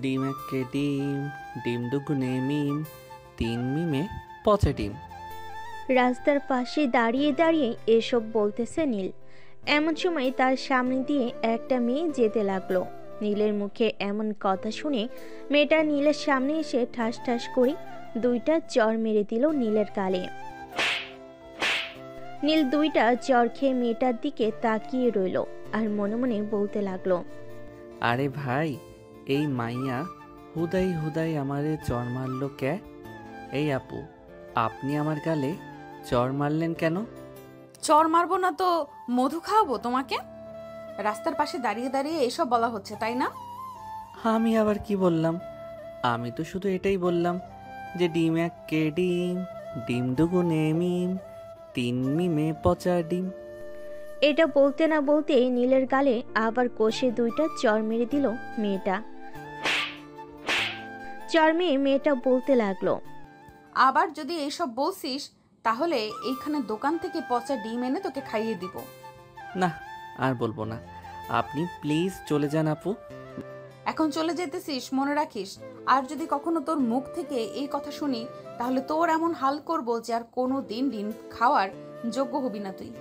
ডিম একে ডিম, ডিম দুগুনে মিম, তিন মিমে পচা ডিম। রাস্তার পাশে দাঁড়িয়ে দাঁড়িয়ে এসব বলতেছে নীল। এমন সময় তার সামনে দিয়ে একটা মেয়ে যেতে লাগলো। নীলের মুখে এমন কথা শুনে মেয়েটা নীলের সামনে এসে ঠাস ঠাস করে দুইটা চড় মেরে দিল নীলের গালে। নীল দুইটা চড় খেয়ে মেয়েটার দিকে তাকিয়ে রইল আর মনে মনে বলতে লাগলো, আরে ভাই, এই মাইয়া হুদাই হুদাই আমারে চড় মারলো কে? এই আপু, আপনি আমার গালে চড় মারলেন কেন? চড় মারবো না তো মধু খাওয়াবো তোমাকে? রাস্তার পাশে দাঁড়িয়ে দাঁড়িয়ে এসব বলা হচ্ছে, তাই না? আমি আবার কি বললাম? আমি তো শুধু এটাই বললাম যে ডিম একে ডিম, ডিম দুগুনে মিম, তিন মিমে পচা ডিম। এটা বলতে না বলতেই নীলের গালে আবার কষে দুইটা চড় মেরে দিল মেয়েটা। চড় মেয়ে মেয়েটা বলতে লাগলো, আবার যদি এইসব বলছিস তাহলে এইখানে দোকান থেকে পচা ডিম এনে তোকে খাইয়ে দিব। না, আর বলবো না। আপনি প্লিজ চলে যান আপু। এখন চলে যেতেছিস, মনে রাখিস, আর যদি কখনো তোর মুখ থেকে এই কথা শুনি তাহলে তোর এমন হাল করব যে আর কোনো দিন ডিম খাওয়ার যোগ্য হবি না তুই।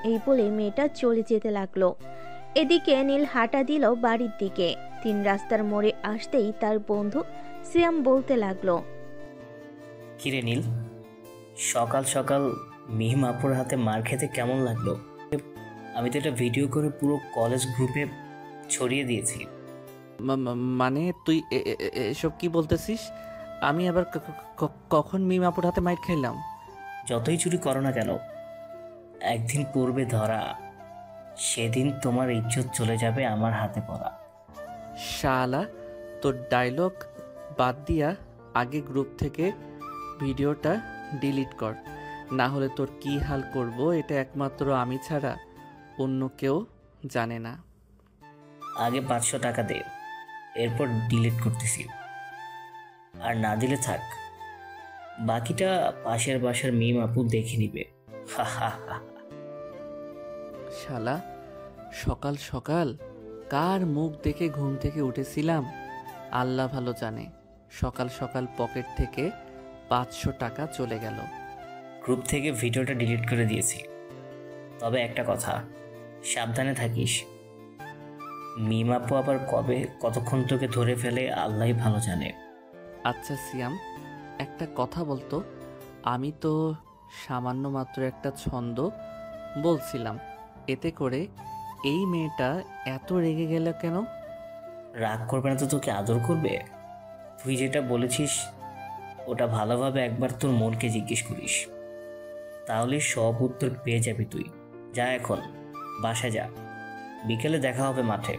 এই বলে মেয়েটা চলে যেতে লাগলো। এদিকে নীল হাঁটা দিল বাড়ির দিকে। তিন রাস্তার মোড়ে আসতেই তার বন্ধু সিয়াম বলতে লাগলো, কিরে নীল, সকাল সকাল মিহিম আপুর হাতে মার খেতে কেমন লাগলো? আমি তো এটা ভিডিও করে পুরো কলেজ গ্রুপে ছড়িয়ে দিয়েছি। মানে তুই এসব কি বলতেছিস? আমি আবার কখন মিম আপুর হাতে মাইর খেলাম? যতই চুরি করো না কেন, একদিন পূর্বে ধরা, সেদিন তোমার ইজ্জত চলে যাবে আমার হাতে পড়া। শালা, তোর ডায়লগ বাদ দিয়া আগে গ্রুপ থেকে ভিডিওটা ডিলিট কর, না হলে তোর কি হাল করব এটা একমাত্র আমি ছাড়া অন্য কেউ জানে না। আগে 500 টাকা দে, এরপর ডিলিট করতেছি। আর না দিলে থাক, বাকিটা পাশের বাসার মিম আপু দেখে নিবে। হা হা হা। শালা, সকাল সকাল কার মুখ দেখে ঘুম থেকে উঠেছিলাম আল্লাহ ভালো জানে। সকাল সকাল পকেট থেকে 500 টাকা চলে গেল। গ্রুপ থেকে ভিডিওটা ডিলিট করে দিয়েছি, তবে একটা কথা, সাবধানে থাকিস। মিম আপু আবার কবে কতক্ষণ তোকে ধরে ফেলে আল্লাহই ভালো জানে। আচ্ছা সিয়াম, একটা কথা বলতো, আমি তো সামান্য মাত্র একটা ছন্দ বলছিলাম, এতে করে এই মেয়েটা এত রেগে গেল কেন? রাগ করবে না তো তোকে আদর করবে? তুই যেটা বলেছিস ওটা ভালোভাবে একবার তোর মনকে জিজ্ঞেস করিস, তাহলে সব উত্তর পেয়ে যাবি তুই। যা এখন বাসা যা, বিকেলে দেখা হবে মাঠে।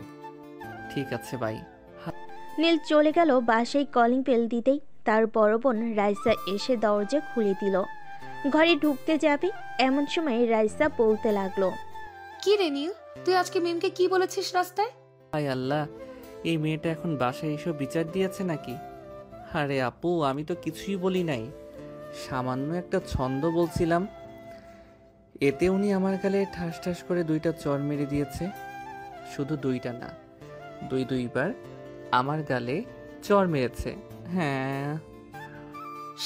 ঠিক আছে ভাই। নীল চলে গেল বাসায়। কলিং বেল দিতেই তার বড় বোন রাইসা এসে দরজা খুলে দিল। ঘরে ঢুকতে যাবে এমন সময় রাইসা বলতে লাগলো, কি রে নীল, তুই আজকে মিমকে কি বলেছিস রাস্তায়? হায় আল্লাহ, এই মেয়েটা এখন বাসায় এসব বিচার দিয়েছে নাকি? আরে আপু, আমি তো কিছুই বলি নাই, সামান্য একটা ছন্দ বলছিলাম, এতে উনি আমার গালে ঠাস ঠাস করে দুইটা চড় মেরে দিয়েছে। শুধু দুইটা না, দুইবার আমার গালে চড় মেরেছে। হ্যাঁ,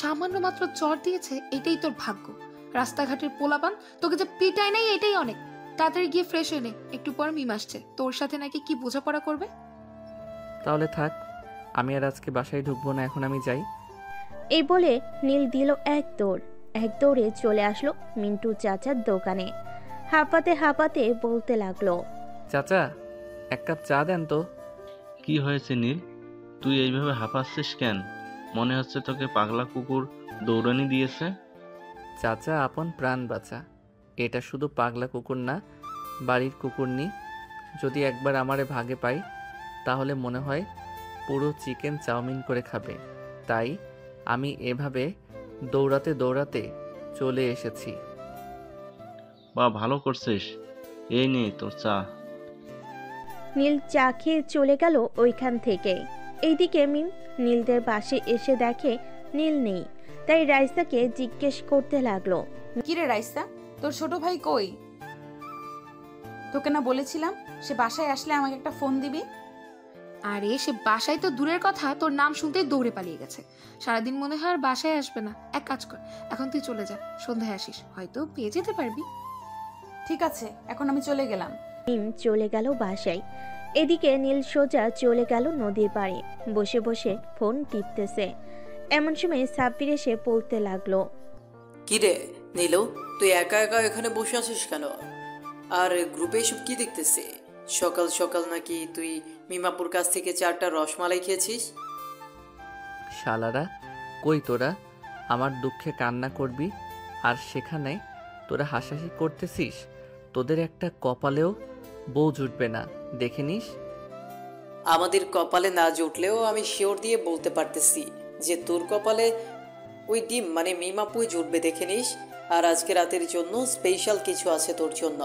সামান্য মাত্র চর দিয়েছে, এটাই তোর ভাগ্য। রাস্তাঘাটের পোলাপান তোকে যে পিটায় নাই এটাই অনেক। তাড়াতাড়ি গিয়ে ফ্রেশ হয়ে নে, একটু পর মিম আসছে, তোর সাথে নাকি কি বোঝাপড়া করবে। তাহলে থাক, আমি আর আজকে বাসায় ঢুকবো না, এখন আমি যাই। এই বলে নীল দিল এক দৌড়। এক দৌড়ে চলে আসলো মিন্টু চাচার দোকানে। হাঁপাতে হাঁপাতে বলতে লাগলো, চাচা, এক কাপ চা দেন তো। কি হয়েছে নীল, তুই এইভাবে হাঁপাচ্ছিস কেন? মনে হচ্ছে তোকে পাগলা কুকুর দৌড়ানি দিয়েছে। চাচা, আপন প্রাণ বাঁচা, এটা শুধু পাগলা কুকুর না, বাড়ির কুকুরনি। যদি একবার আমারে ভাগে পাই তাহলে মনে হয় পুরো চিকেন চাউমিন করে খাবে। তাই আমি এভাবে দৌড়াতে দৌড়াতে চলে এসেছি। বা ভালো করছিস, এই নে তোর চা। নীল চা খেয়ে চলে গেল ওইখান থেকে। এইদিকে মিম নীলদের পাশে এসে দেখে নীল নেই, তাই রাইসাকে জিজ্ঞেস করতে লাগলো, কিরে রাইসা, তোর ছোট ভাই কই? তোকে না বলেছিলাম সে বাসায় আসলে আমাকে একটা ফোন দিবি? আরে সে বাসায় তো দূরের কথা, তোর নাম শুনতেই দৌড়ে পালিয়ে গেছে। সারাদিন মনে হয় আর বাসায় আসবে না। এক কাজ কর, এখন তুই চলে যা, সন্ধ্যায় আসিস, হয়তো পেয়ে যেতে পারবি। ঠিক আছে, এখন আমি চলে গেলাম। মিম চলে গেল বাসায়। এদিকে নীল সোজা চলে গেল নদীর পাড়ে, বসে বসে ফোন টিপতেছে। এমন সময় সাব্বির এসে বলতে লাগলো, কিরে নীলু, তুই একা একা এখানে বসে আছিস কেন? আর গ্রুপে এসব কি দেখতেছে? সকাল সকাল নাকি তুই মিমাপুর কাছ থেকে 4টা রসমালাই খেয়েছিস? শালারা, কই তোরা আমার দুঃখে কান্না করবি আর সেখানে তোরা হাসাহাসি করতেছিস? তোদের একটা কপালেও বউ জুটবে না, দেখে নিস। আমাদের কপালে না জুটলেও আমি শিওর দিয়ে বলতে পারতেছি যে তোর কপালে ওই ডিম মানে মিমাপুই জুটবে, দেখে নিস। আর আজকে রাতের জন্য স্পেশাল কিছু আছে তোর জন্য।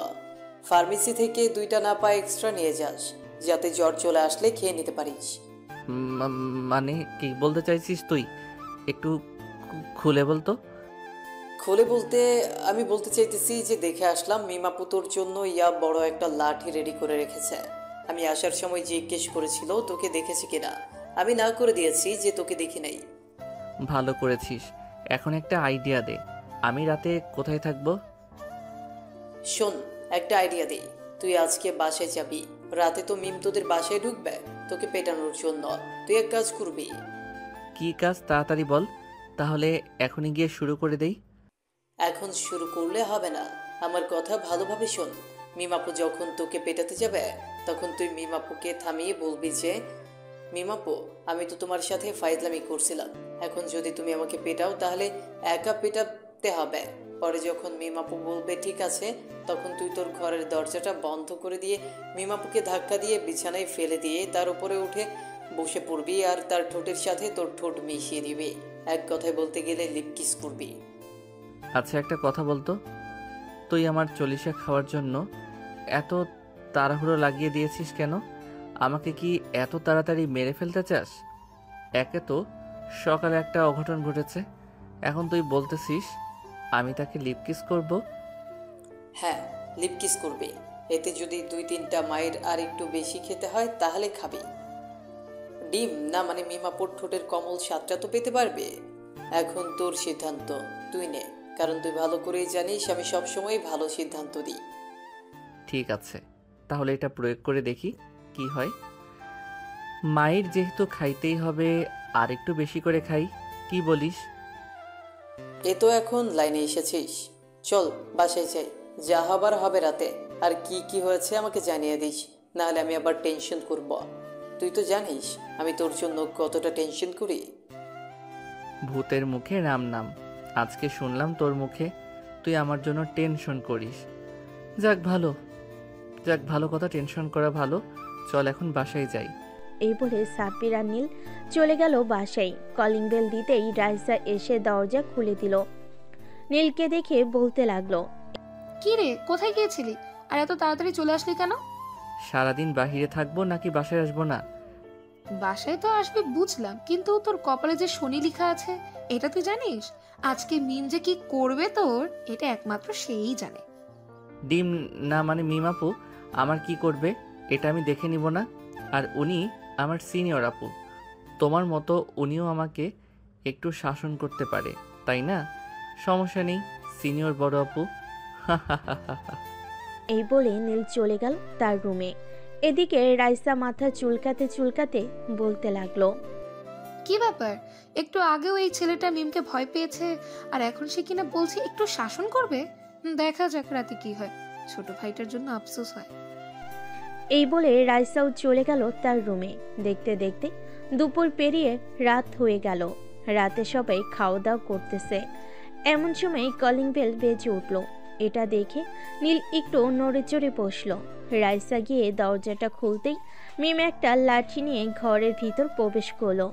ফার্মেসি থেকে 2টা নাপা এক্সট্রা নিয়ে যাস, যাতে জ্বর চলে আসলে খেয়ে নিতে পারিস। মানে কি বলতে চাইছিস তুই? একটু খুলে বলতো। খুলে বলতে আমি বলতে চাইতেছি যে দেখে আসলাম মিমাপু তোর জন্য বড় একটা লাঠি রেডি করে রেখেছে। আমি আসার সময় জিজ্ঞেস করেছিল তোকে দেখেছি কিনা, আমি না করে দিয়েছি যে তোকে দেখি নাই। ভালো করেছিস। এখন একটা আইডিয়া দে, আমি রাতে কোথায় থাকবো? শোন, একটা আইডিয়া দেই। তুই আজকে বাসায় যাবি, রাতে তো মিম তোদের বাসায় ঢুকবে তোকে পেটানোর জন্য। তুই এক কাজ করবি। কি কাজ তাড়াতাড়ি বল, তাহলে এখনই গিয়ে শুরু করে দেই। এখন শুরু করলে হবে না, আমার কথা ভালোভাবে শোন। মিমাপু যখন তোকে পেটাতে যাবে তখন তুই মিমাপুকে থামিয়ে বলবি যে, মিমাপু, আমি তো তোমার সাথে ফাইজলামি করছিলাম, এখন যদি তুমি আমাকে পেটাও তাহলে একা পেটাতে হবে। পরে যখন মিমাপু বলবে ঠিক আছে, তখন তুই তোর ঘরের দরজাটা বন্ধ করে দিয়ে মিমাপুকে ধাক্কা দিয়ে বিছানায় ফেলে দিয়ে তার উপরে উঠে বসে পড়বি আর তার ঠোঁটের সাথে তোর ঠোঁট মিশিয়ে দিবি। এক কথায় বলতে গেলে লিপ কিস করবি। আচ্ছা একটা কথা বলতো, তুই আমার চলিশা খাওয়ার জন্য এত তাড়াহুড়ো লাগিয়ে দিয়েছিস কেন? আমাকে কি এত তাড়াতাড়ি মেরে ফেলতে চাস? একে তো সকালে একটা অঘটন ঘটেছে, এখন তুই বলতেছিস আমি তাকে লিপ কিস করব? হ্যাঁ, লিপ কিস করবি। এতে যদি 2-3টা মায়ের আর একটু বেশি খেতে হয় তাহলে খাবি। ডিম না মানে মিমাপুর ঠোঁটের কমল স্বাদটা তো পেতে পারবে। এখন তোর সিদ্ধান্ত, তুই নে, কারণ তুই ভালো করেই জানিস আমি সবসময় ভালো সিদ্ধান্ত দিই। ঠিক আছে, তাহলে এটা প্রয়োগ করে দেখি কি হয়। মায়ের যেহেতু খাইতেই হবে, আর একটু বেশি করে খাই, কি বলিস? এ তো এখন লাইনে এসেছিস, চল বাসায় যাই, যা হবার হবে রাতে। আর কি কি হয়েছে আমাকে জানিয়ে দিস, নাহলে আমি আবার টেনশন করব। তুই তো জানিস আমি তোর জন্য কতটা টেনশন করি। ভূতের মুখে রাম নাম, আজকে শুনলাম তোর মুখে তুই আমার জন্য টেনশন করিস। যাক ভালো, যাক ভালো কথা, টেনশন করা ভালো। চল এখন বাসায় যাই। এই বলে সাব্বির আর নীল চলে গেল বাসায়। কলিং বেল দিতেই রাইসা এসে দরজা খুলে দিল। নীলকে দেখে বলতে লাগলো, কি রে, কোথায় গিয়েছিলি আর এত তাড়াতাড়ি চলে আসলি কেন? সারাদিন বাহিরে থাকবো নাকি বাসায় আসবো না? বাসায় তো আসবে বুঝলাম, কিন্তু তোর কপালে যে শনি লেখা আছে এটা তুই জানিস? আজকে মিম যে কি করবে তোর, এটা একমাত্র সেই জানে। ডিম না মানে মিমাপু আমার কি করবে এটা আমি দেখে নিব না? আর উনি আমার সিনিয়র আপু, তোমার মতো উনিও আমাকে একটু শাসন করতে পারে, তাই না? সমস্যা নেই, সিনিয়র বড় আপু। এই বলে নীল চলে গেল তার রুমে। এদিকে রাইসা মাথা চুলকাতে চুলকাতে বলতে লাগলো, কি ব্যাপার, একটু আগেও এই ছেলেটা মিমকে ভয় পেয়েছে আর এখন সে কিনা বলছে একটু শাসন করবে। দেখা যাক রাতে কি হয়, ছোট ভাইটার জন্য আফসোস হয়। এই বলে রাইসাও চলে গেল তার রুমে। দেখতে দেখতে দুপুর পেরিয়ে রাত হয়ে গেল। রাতে সবাই খাওয়া দাওয়া করতেছে, এমন সময় কলিং বেল বেজে উঠল। এটা দেখে নীল একটু নড়ে চড়ে বসল। রাইসা গিয়ে দরজাটা খুলতেই মিম একটা লাঠি নিয়ে ঘরের ভিতর প্রবেশ করলো।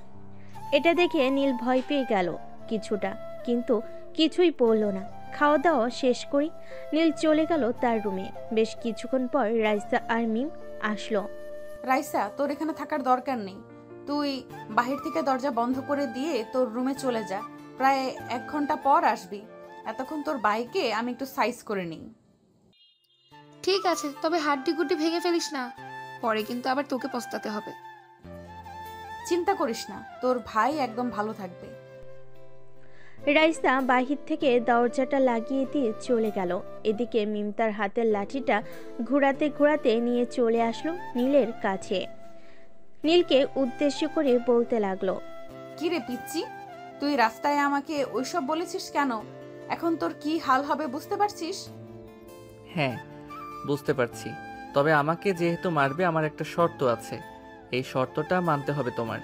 এটা দেখে নীল ভয় পেয়ে গেল কিছুটা, কিন্তু কিছুই পড়ল না। খাওয়া দাওয়া শেষ করে নীল চলে গেল তার রুমে। বেশ কিছুক্ষণ পর রাইসা আর মিম আসলো। রাইসা, তোর এখানে থাকার দরকার নেই, তুই বাহির থেকে দরজা বন্ধ করে দিয়ে তোর রুমে চলে যা, প্রায় 1 ঘন্টা পর আসবি। এতক্ষণ তোর বাইকে আমি একটু সাইজ করে নিই। ঠিক আছে, তবে হাড্ডি গুড্ডি ভেঙে ফেলিস না, পরে কিন্তু আবার তোকে পস্তাতে হবে। চিন্তা করিস না, তোর ভাই একদম ভালো থাকবে। রাইসা বাহির থেকে দরজাটা লাগিয়ে দিয়ে চলে গেল। এদিকে মিম তার হাতের লাঠিটা ঘোরাতে ঘোরাতে নিয়ে চলে আসলো নীলের কাছে। নীলকে উদ্দেশ্য করে বলতে লাগলো, কি রে পিচ্চি, তুই রাস্তায় আমাকে ওইসব বলেছিস কেন? এখন তোর কি হাল হবে বুঝতে পারছিস? হ্যাঁ, বুঝতে পারছি। তবে আমাকে যেহেতু মারবে, আমার একটা শর্ত আছে। এই শর্তটা মানতে হবে তোমার।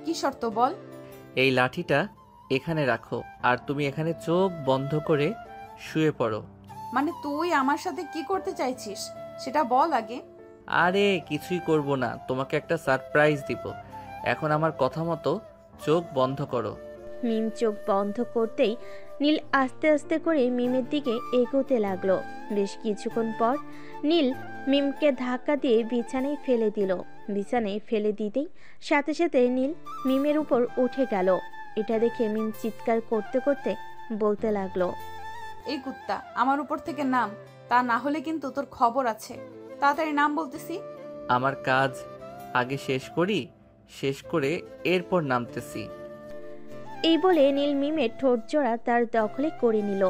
কি শর্ত বল? এই লাঠিটা এখানে রাখো, আর তুমি এখানে চোখ বন্ধ করে শুয়ে পড়ো। মানে তুই আমার সাথে কি করতে চাইছিস সেটা বল আগে। আরে কিছুই করব না, তোমাকে একটা সারপ্রাইজ দিব। এখন আমার কথা মতো চোখ বন্ধ করো। মিম চোখ বন্ধ করতেই নীল আস্তে আস্তে করে মিমের দিকে এগোতে লাগলো। বেশ কিছুক্ষণ পর নীল মিমকে ধাক্কা দিয়ে বিছানায় ফেলে দিল। বিছানায় ফেলে দিতেই সাথে সাথে নীল মিমের উপর উঠে গেল। এটা দেখে মিম চিৎকার করতে করতে বলতে লাগলো, এই কুত্তা, আমার উপর থেকে নাম, তা না হলে কিন্তু তোর খবর আছে। তাড়াতাড়ি নাম বলতেছি। আমার কাজ আগে শেষ করি, শেষ করে এরপর নামতেছি। এই বলে নীল মিমের ঠোঁট জোড়া তার দখলে করে নিল।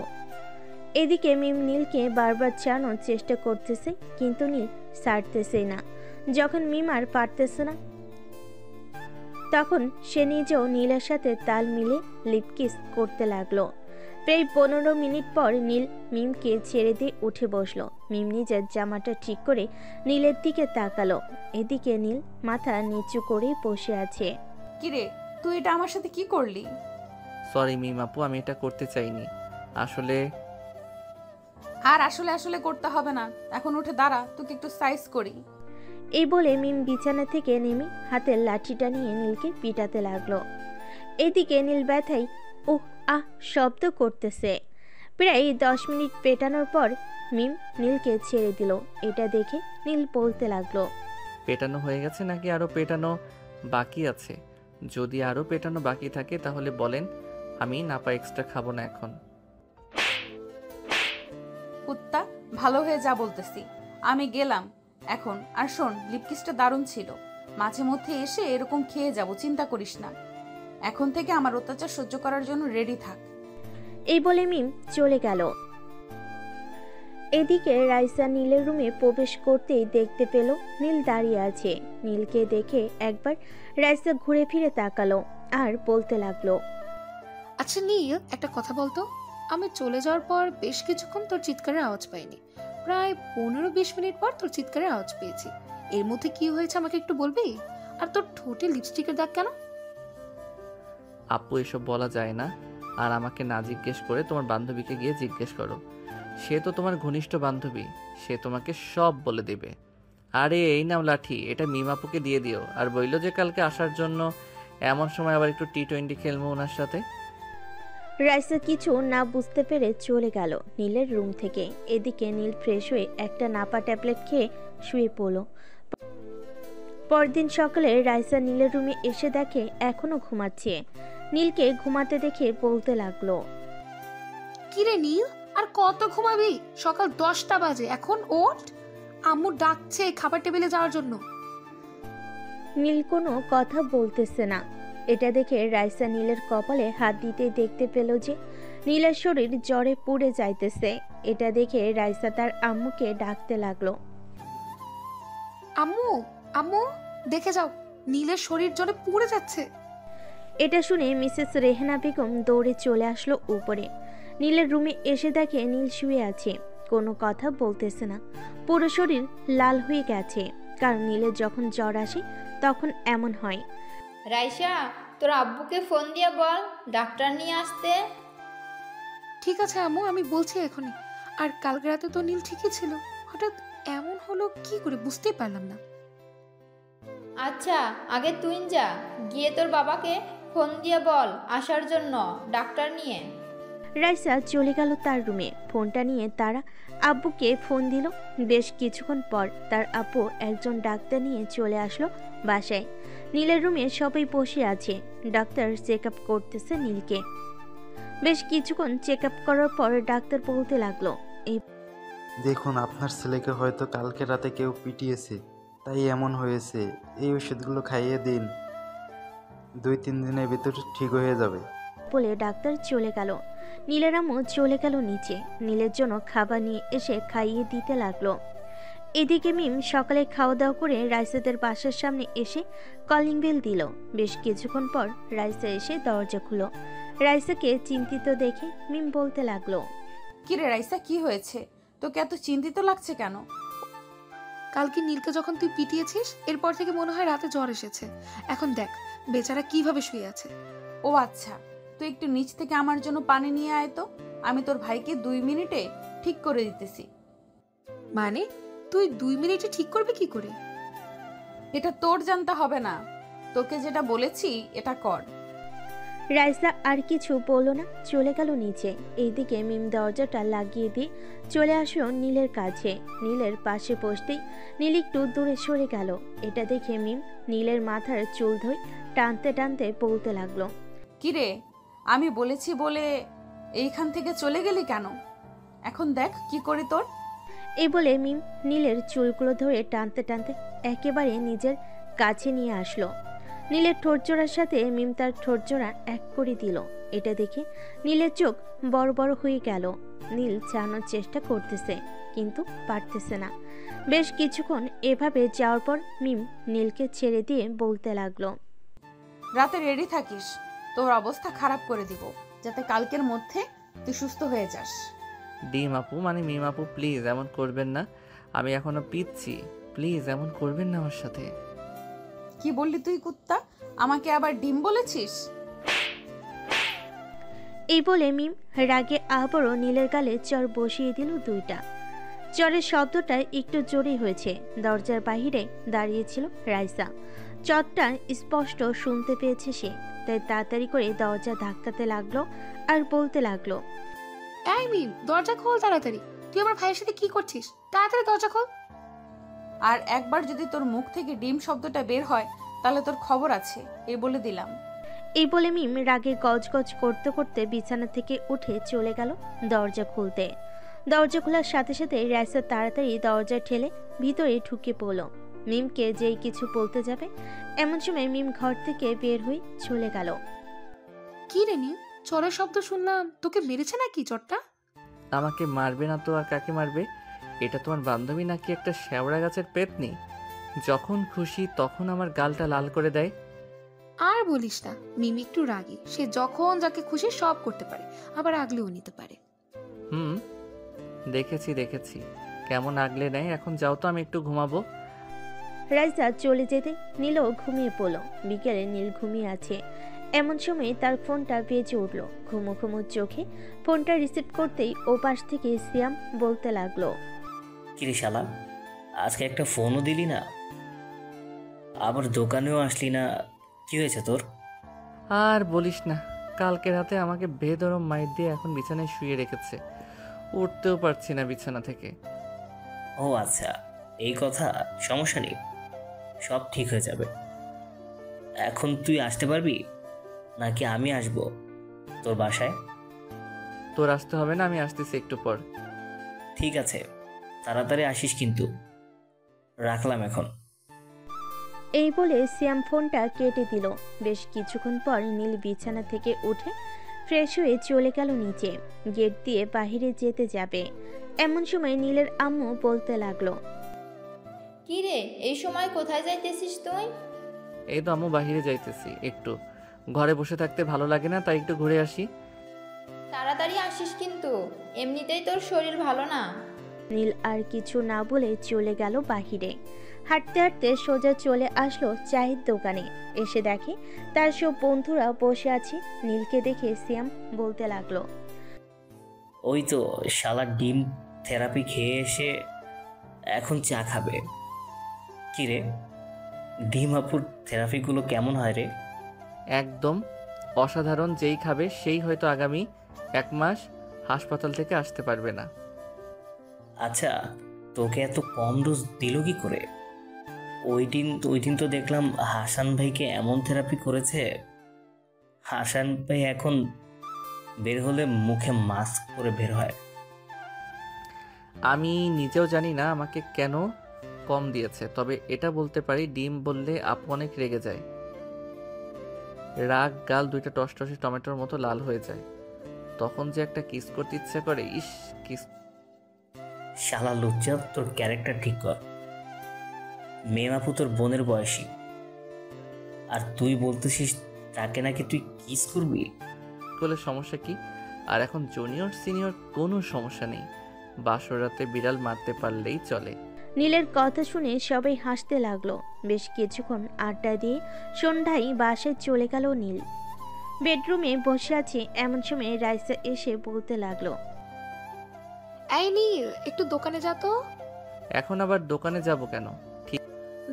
এদিকে মিম নীলকে বারবার চানোর চেষ্টা করতেছে, কিন্তু নীল ছাড়তেছে না। যখন মিম আর পারতেছে না, তখন সে নিজেও নীলের সাথে তাল মিলে লিপকিস করতে লাগলো। প্রায় 15 মিনিট পর নীল মিমকে ছেড়ে দিয়ে উঠে বসলো। মিম নিজের জামাটা ঠিক করে নীলের দিকে তাকালো। এদিকে নীল মাথা নিচু করে বসে আছে। কিরে, তুই এটা আমার সাথে কি করলি? সরি মিম আপু, আমি এটা করতে চাইনি আসলে। আর আসলে আসলে করতে হবে না, এখন উঠে দাঁড়া, তোকে একটু সাইজ করি। এই বলে মিম বিছানা থেকে নেমে হাতের লাঠিটা নিয়ে নীলকে পিটাতে লাগলো। এদিকে নীল ব্যথায় ওহ আহ শব্দ করতেছে। প্রায় 10 মিনিট পেটানোর পর মিম নীলকে ছেড়ে দিল। এটা দেখে নীল বলতে লাগলো, পেটানো হয়ে গেছে নাকি আরো পেটানো বাকি আছে? যদি আরো পেটানো বাকি থাকে তাহলে বলেন, আমি নাপা এক্সট্রা খাবো না এখন। কুত্তা, ভালো হয়ে যা বলতেছি, আমি গেলাম এখন। আর শোন, লিপকিসটা দারুণ ছিল, মাঝে মধ্যে এসে এরকম খেয়ে যাব, চিন্তা করিস না। এখন থেকে আমার অত্যাচার সহ্য করার জন্য রেডি থাক। এই বলে মিম চলে গেল। এদিকে রাইসা নীলের রুমে প্রবেশ করতেই দেখতে পেল নীল দাঁড়িয়ে আছে। নীলকে দেখে একবার রাইসা ঘুরে ফিরে তাকালো আর বলতে লাগলো, আচ্ছা নীল, একটা কথা বলতো। আমি চলে যাওয়ার পর বেশ কিছুক্ষণ তোর চিৎকারের আওয়াজ পাইনি। প্রায় 15-20 মিনিট পর তোর চিৎকারের আওয়াজ পেয়েছি। এর মধ্যে কি হয়েছে আমাকে একটু বলবি? আর তোর ঠোঁটে লিপস্টিকের দাগ কেন? আপু, এসব বলা যায় না। আর আমাকে না জিজ্ঞেস করে তোমার বান্ধবীকে গিয়ে জিজ্ঞেস করো। সে তো তোমার ঘনিষ্ঠ বান্ধবী, সে তোমাকে সব বলে দেবে। আরে এই নাও লাঠি, এটা মিমাপুকে দিয়ে দিও, আর বইলো যে কালকে আসার জন্য। এমন সময় আবার একটু টি20 খেলবো ওনার সাথে। রাইসা কিছু না বুঝতে পেরে চলে গেল নীলের রুম থেকে। এদিকে নীল ফ্রেশ হয়ে একটা নাপা ট্যাবলেট খেয়ে শুয়ে পড়ল। পরদিন সকালে রাইসা নীলের রুমে এসে দেখে এখনো ঘুমাচ্ছে। নীলকে ঘুমাতে দেখে বলতে লাগলো, কিরে নীল, আর কত ঘুমাবি? সকাল 10টা বাজে, এখন ওঠ। আম্মু ডাকছে খাবার টেবিলে যাওয়ার জন্য। নীল কোনো কথা বলতেছে না। এটা দেখে রাইসা নীলের কপালে হাত দিতে দেখতে পেল যে নীলের শরীর জ্বরে পুড়ে যাইতেছে। এটা দেখে রাইসা তার আম্মুকে ডাকতে লাগলো, আম্মু, আম্মু, দেখে যাও, নীলের শরীর জ্বরে পুড়ে যাচ্ছে। এটা শুনে মিসেস রেহানা বেগম দৌড়ে চলে আসলো উপরে। নীলের রুমে এসে দেখে নীল শুয়ে আছে, কোনো কথা বলতেছে না, পুরো শরীর লাল হয়ে গেছে। কারণ নীলের যখন জ্বর আসে তখন এমন হয়। রাইসা, তোর আব্বুকে ফোন দিয়ে বল ডাক্তার নিয়ে আসতে। ঠিক আছে আম্মু, আমি বলছি এখনই। আর কালকে রাতে তো নীল ঠিকই ছিল, হঠাৎ এমন হলো কি করে বুঝতেই পারলাম না। আচ্ছা, আগে তুই যা, গিয়ে তোর বাবাকে ফোন দিয়ে বল আসার জন্য ডাক্তার নিয়ে। রাইসা চলে গেল তার রুমে। ফোনটা নিয়ে তারা আব্বুকে ফোন দিল। বেশ কিছুক্ষণ পর তার আব্বু একজন ডাক্তার নিয়ে চলে আসলো বাসায়। নীলের রুমে সবাই বসে আছে, ডাক্তার চেক আপ করতেছে নীলকে। বেশ কিছুক্ষণ চেক আপ করার পর ডাক্তার বলতে লাগলো, দেখুন, আপনার ছেলেকে হয়তো কালকে রাতে কেউ পিটিয়েছে, তাই এমন হয়েছে। এই ওষুধগুলো খাইয়ে দিন। 2-3 দিনের ভিতর ঠিক হয়ে যাবে। বলে ডাক্তার চলে গেল। নীলের আম্মু চলে গেল নিচে। নীলের জন্য খাবার নিয়ে এসে খাইয়ে দিতে লাগলো। এদিকে মিম সকালে খাওয়া দাওয়া করে রাইসাদের বাসার সামনে এসে কলিং বেল দিল। বেশ কিছুক্ষণ পর রাইসা এসে দরজা খুলো। রাইসাকে চিন্তিত দেখে মিম বলতে লাগলো, কিরে রাইসা, কি হয়েছে? তোকে এত চিন্তিত লাগছে কেন? কালকে নীলকে যখন তুই পিটিয়েছিস এরপর থেকে মনে হয় রাতে জ্বর এসেছে। এখন দেখ বেচারা কিভাবে শুয়ে আছে। ও আচ্ছা, তুই একটু নিচ থেকে আমার জন্য পানি নিয়ে আয় তো। আমি তোর ভাইকে 2 মিনিটে ঠিক করে দিতেছি। মানে তুই 2 মিনিটে ঠিক করবি কি করে? এটা তোর জানতে হবে না, তোকে যেটা বলেছি এটা কর। রাইসা আর কিছু বলল না, চলে গেল নিচে। এইদিকে মিম দরজাটা লাগিয়ে দিয়ে চলে আসলো নীলের কাছে। নীলের পাশে বসতেই নীল একটু দূরে সরে গেল। এটা দেখে মিম নীলের মাথার চুল ধরে টানতে টানতে বলতে লাগলো, কিরে, আমি বলেছি বলে এইখান থেকে চলে গেলি কেন? এখন দেখ কি করি তোর। এই বলে মিম নীলের চুলগুলো ধরে টানতে টানতে একেবারে নিজের কাছে নিয়ে আসলো। নীলের ঠোঁটজোড়ার সাথে মিম তার ঠোঁটজোড়া এক করে দিল। এটা দেখে নীলের চোখ বড় বড় হয়ে গেল। নীল চানোর চেষ্টা করতেছে কিন্তু পারতেছে না। বেশ কিছুক্ষণ এভাবে যাওয়ার পর মিম নীলকে ছেড়ে দিয়ে বলতে লাগলো, রাতে রেডি থাকিস, তোর অবস্থা খারাপ করে দিব, যাতে কালকের মধ্যে তুই সুস্থ হয়ে যাস। ডিম আপু মানে মিম আপু, প্লিজ এমন করবেন না। আমি এখনো পিচ্ছি, প্লিজ এমন করবেন না আমার সাথে। কি বললি তুই কুত্তা? আমাকে আবার ডিম বলেছিস? এই বলে মিম রাগে আবারও নীলের গালে চর বসিয়ে দিল 2টা। চরের শব্দটা একটু জোরে হয়েছে। দরজার বাহিরে দাঁড়িয়েছিল রাইসা। চরটা স্পষ্ট শুনতে পেয়েছে সে, তাই তাড়াতাড়ি করে দরজা ধাক্কাতে লাগলো আর বলতে লাগলো, এই মিম, দরজা খোল তাড়াতাড়ি। তুই আমার ভাইয়ের সাথে কি করছিস? তাড়াতাড়ি দরজা খোল। আর একবার যদি তোর মুখ থেকে ডিম শব্দটা বের হয় তাহলে তোর খবর আছে, এই বলে দিলাম। এই বলে মিম রাগে গজগজ করতে করতে বিছানা থেকে উঠে চলে গেল দরজা খুলতে। দরজা খোলার সাথে সাথে রাইসা তাড়াতাড়ি দরজা ঠেলে ভিতরে ঢুকে পড়ল। মিমকে যেই কিছু বলতে যাবে এমন সময় মিম ঘর থেকে বের হয়ে চলে গেল। কি রে নীল, চরের শব্দ শুনলাম, তোকে মেরেছে নাকি চরটা? আমাকে মারবে না তো আর কাকে মারবে? এটা তোমার বান্ধবী নাকি একটা শ্যাওড়া গাছের পেতনি? যখন খুশি তখন আমার গালটা লাল করে দেয়। আর বলিস না, মিম একটু রাগী। সে যখন যাকে খুশি সব করতে পারে, আবার আগলেও নিতে পারে। দেখেছি দেখেছি, কেমন আগলে নেয়। এখন যাও তো, আমি একটু ঘুমাবো। রাইসা চলে যেতে নীলও ঘুমিয়ে পড়ল। বিকেলে নীল ঘুমিয়ে আছে, এমন সময় তার ফোনটা বেজে উঠল। ঘুমো ঘুমো চোখে ফোনটা রিসিভ করতেই ওপাশ থেকে সিয়াম বলতে লাগলো, কিরে শালা, আজকে একটা ফোনও দিলি না, আবার দোকানেও আসলি না, কি হয়েছে তোর? আর বলিস না, কালকে রাতে আমাকে বেদরম মাইর দিয়ে এখন বিছানায় শুয়ে রেখেছে। উঠতেও পারছি না বিছানা থেকে। ও আচ্ছা, এই কথা। সমস্যা নেই, সব ঠিক হয়ে যাবে। এখন তুই আসতে পারবি নাকি আমি আসবো তোর বাসায়? তোর আসতে হবে না, আমি আসতেছি একটু পর। ঠিক আছে, তাড়াতাড়ি আসিস কিন্তু। রাখলাম এখন। এই বলে সিয়াম ফোনটা কেটে দিল। বেশ কিছুক্ষণ পর নীল বিছানা থেকে উঠে ফ্রেশ হয়ে চলে গেল নিচে। গেট দিয়ে বাহিরে যেতে যাবে এমন সময় নীলের আম্মু বলতে লাগলো, কি রে, এই সময় কোথায় যাইতেছিস তুই? এই তো আম্মু, বাহিরে যাইতেছি একটু। ঘরে বসে থাকতে ভালো লাগে না, তাই একটু ঘুরে আসি। তাড়াতাড়ি আসিস কিন্তু, এমনিতেই তোর শরীর ভালো না। নীল আর কিছু না বলে চলে গেল বাহিরে। হাঁটতে হাঁটতে সোজা চলে আসলো চায়ের দোকানে। এসে দেখে তার সব বন্ধুরা বসে আছে। নীলকে দেখে সিয়াম বলতে লাগলো, ওই তো শালা ডিম থেরাপি খেয়ে এসে এখন চা খাবে। কি রে, ডিম আপুর থেরাপিগুলো কেমন হয় রে? একদম অসাধারণ। যেই খাবে সেই হয়তো আগামী 1 মাস হাসপাতাল থেকে আসতে পারবে না। আচ্ছা, তোকে এত কম ডোজ দিল কি করে? ওই দিন তো দেখলাম হাসান ভাইকে এমন থেরাপি করেছে। হাসান ভাই এখন বের হলে মুখে মাস্ক পরে বের হয়। আমি নিজেও জানি না আমাকে কেন কম দিয়েছে, তবে এটা বলতে পারি ডিম বললে আপু অনেক রেগে যায়। রাগ গাল দুইটা টসটসে টমেটোর মতো লাল হয়ে যায়। তখন যে একটা কিস করতে ইচ্ছে করে, ইস কিস। শালা লুচ্চা, তোর ক্যারেক্টার ঠিক কর। মেমাপু তোর বোনের বয়সী, আর তুই বলতেছিস তাকে নাকি তুই কিস করবি? করলে সমস্যা কি? আর এখন জুনিয়র সিনিয়র কোনো সমস্যা নেই, বাসর রাতে বিড়াল মারতে পারলেই চলে। নীলের কথা শুনে সবাই হাসতে লাগলো। বেশ কিছুক্ষণ আড্ডা দিয়ে সন্ধ্যায় বাসায় চলে গেল নীল। বেডরুমে বসে আছে, এমন সময় রাইসা এসে বলতে লাগলো, এই নীল, একটু দোকানে যা তো। এখন আবার দোকানে যাব কেন?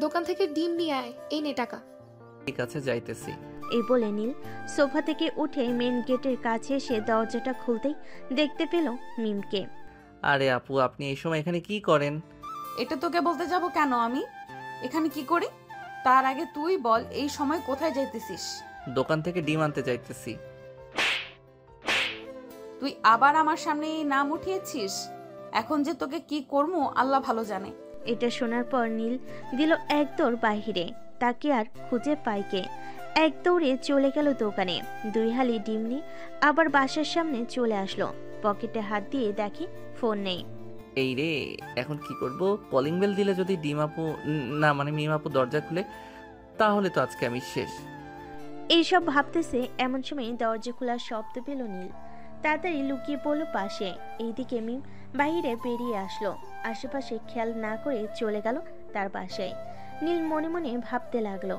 দোকান থেকে ডিম নিয়ে আয়, এই নে টাকা। ঠিক আছে, যাইতেছি। এই বলে নীল সোফা থেকে উঠে মেন গেটের কাছে এসে দরজাটা খুলতেই দেখতে পেল মিমকে। আরে আপু, আপনি এই সময় এখানে কি করেন? এটা তোকে বলতে যাব কেন? আমি এখানে কি করি? তার আগে তুই বল, এই সময় কোথায় যাইতেছিস? দোকান থেকে ডিম আনতে যাইতেছি। তুই আবার আমার সামনে এই নাম উঠিয়েছিস? এখন যে তোকে কি করবো আল্লাহ ভালো জানে। এটা শোনার পর নীল দিল এক দৌড় বাহিরে, তাকে আর খুঁজে পাইকে এক দৌড়ে চলে গেল দোকানে। 2 হালি ডিম নিয়ে আবার বাসার সামনে চলে আসলো। পকেটে হাত দিয়ে দেখে ফোন নেই। এই রে, এখন কি করব? কলিং বেল দিলে যদি ডিম আপু না মানে মিম আপু দরজা খুলে, তাহলে তো আজকে আমি শেষ। এইসব ভাবতেছে, এমন সময় দরজা খোলার শব্দ পেল নীল। তাড়াতাড়ি লুকিয়ে পড়লো পাশে। এইদিকে মিম বাইরে বেরিয়ে আসলো, আশেপাশে খেয়াল না করে চলে গেল তার বাসায়। নীল মনে মনে ভাবতে লাগলো,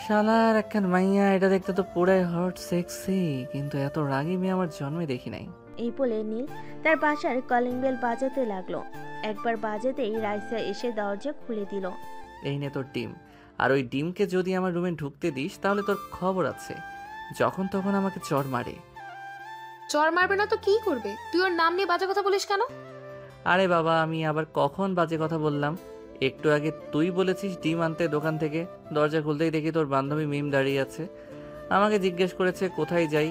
শালার একখান মাইয়া, এটা দেখতে তো পুরাই হট সেক্সি, কিন্তু এত রাগী মেয়ে আমার জন্মে দেখি নাই। এই বলে নীল তার বাসার কলিং বেল বাজাতে লাগলো। একবার বাজাতেই রাইসা এসে দরজা খুলে দিল। এই নে তোর ডিম, আর ওই ডিমকে যদি আমার রুমে ঢুকতে দিস তাহলে তোর খবর আছে। যখন তখন আমাকে চড় মারে। চর মারবে না তো কি করবে? তুই ওর নাম নিয়ে বাজে কথা বলিস কেন? আরে বাবা, আমি আবার কখন বাজে কথা বললাম? একটু আগে তুই বলেছিস ডিম আনতে দোকান থেকে, দরজা খুলতেই দেখি তোর বান্ধবী মিম দাঁড়িয়ে আছে, আমাকে জিজ্ঞেস করেছে কোথায় যাই,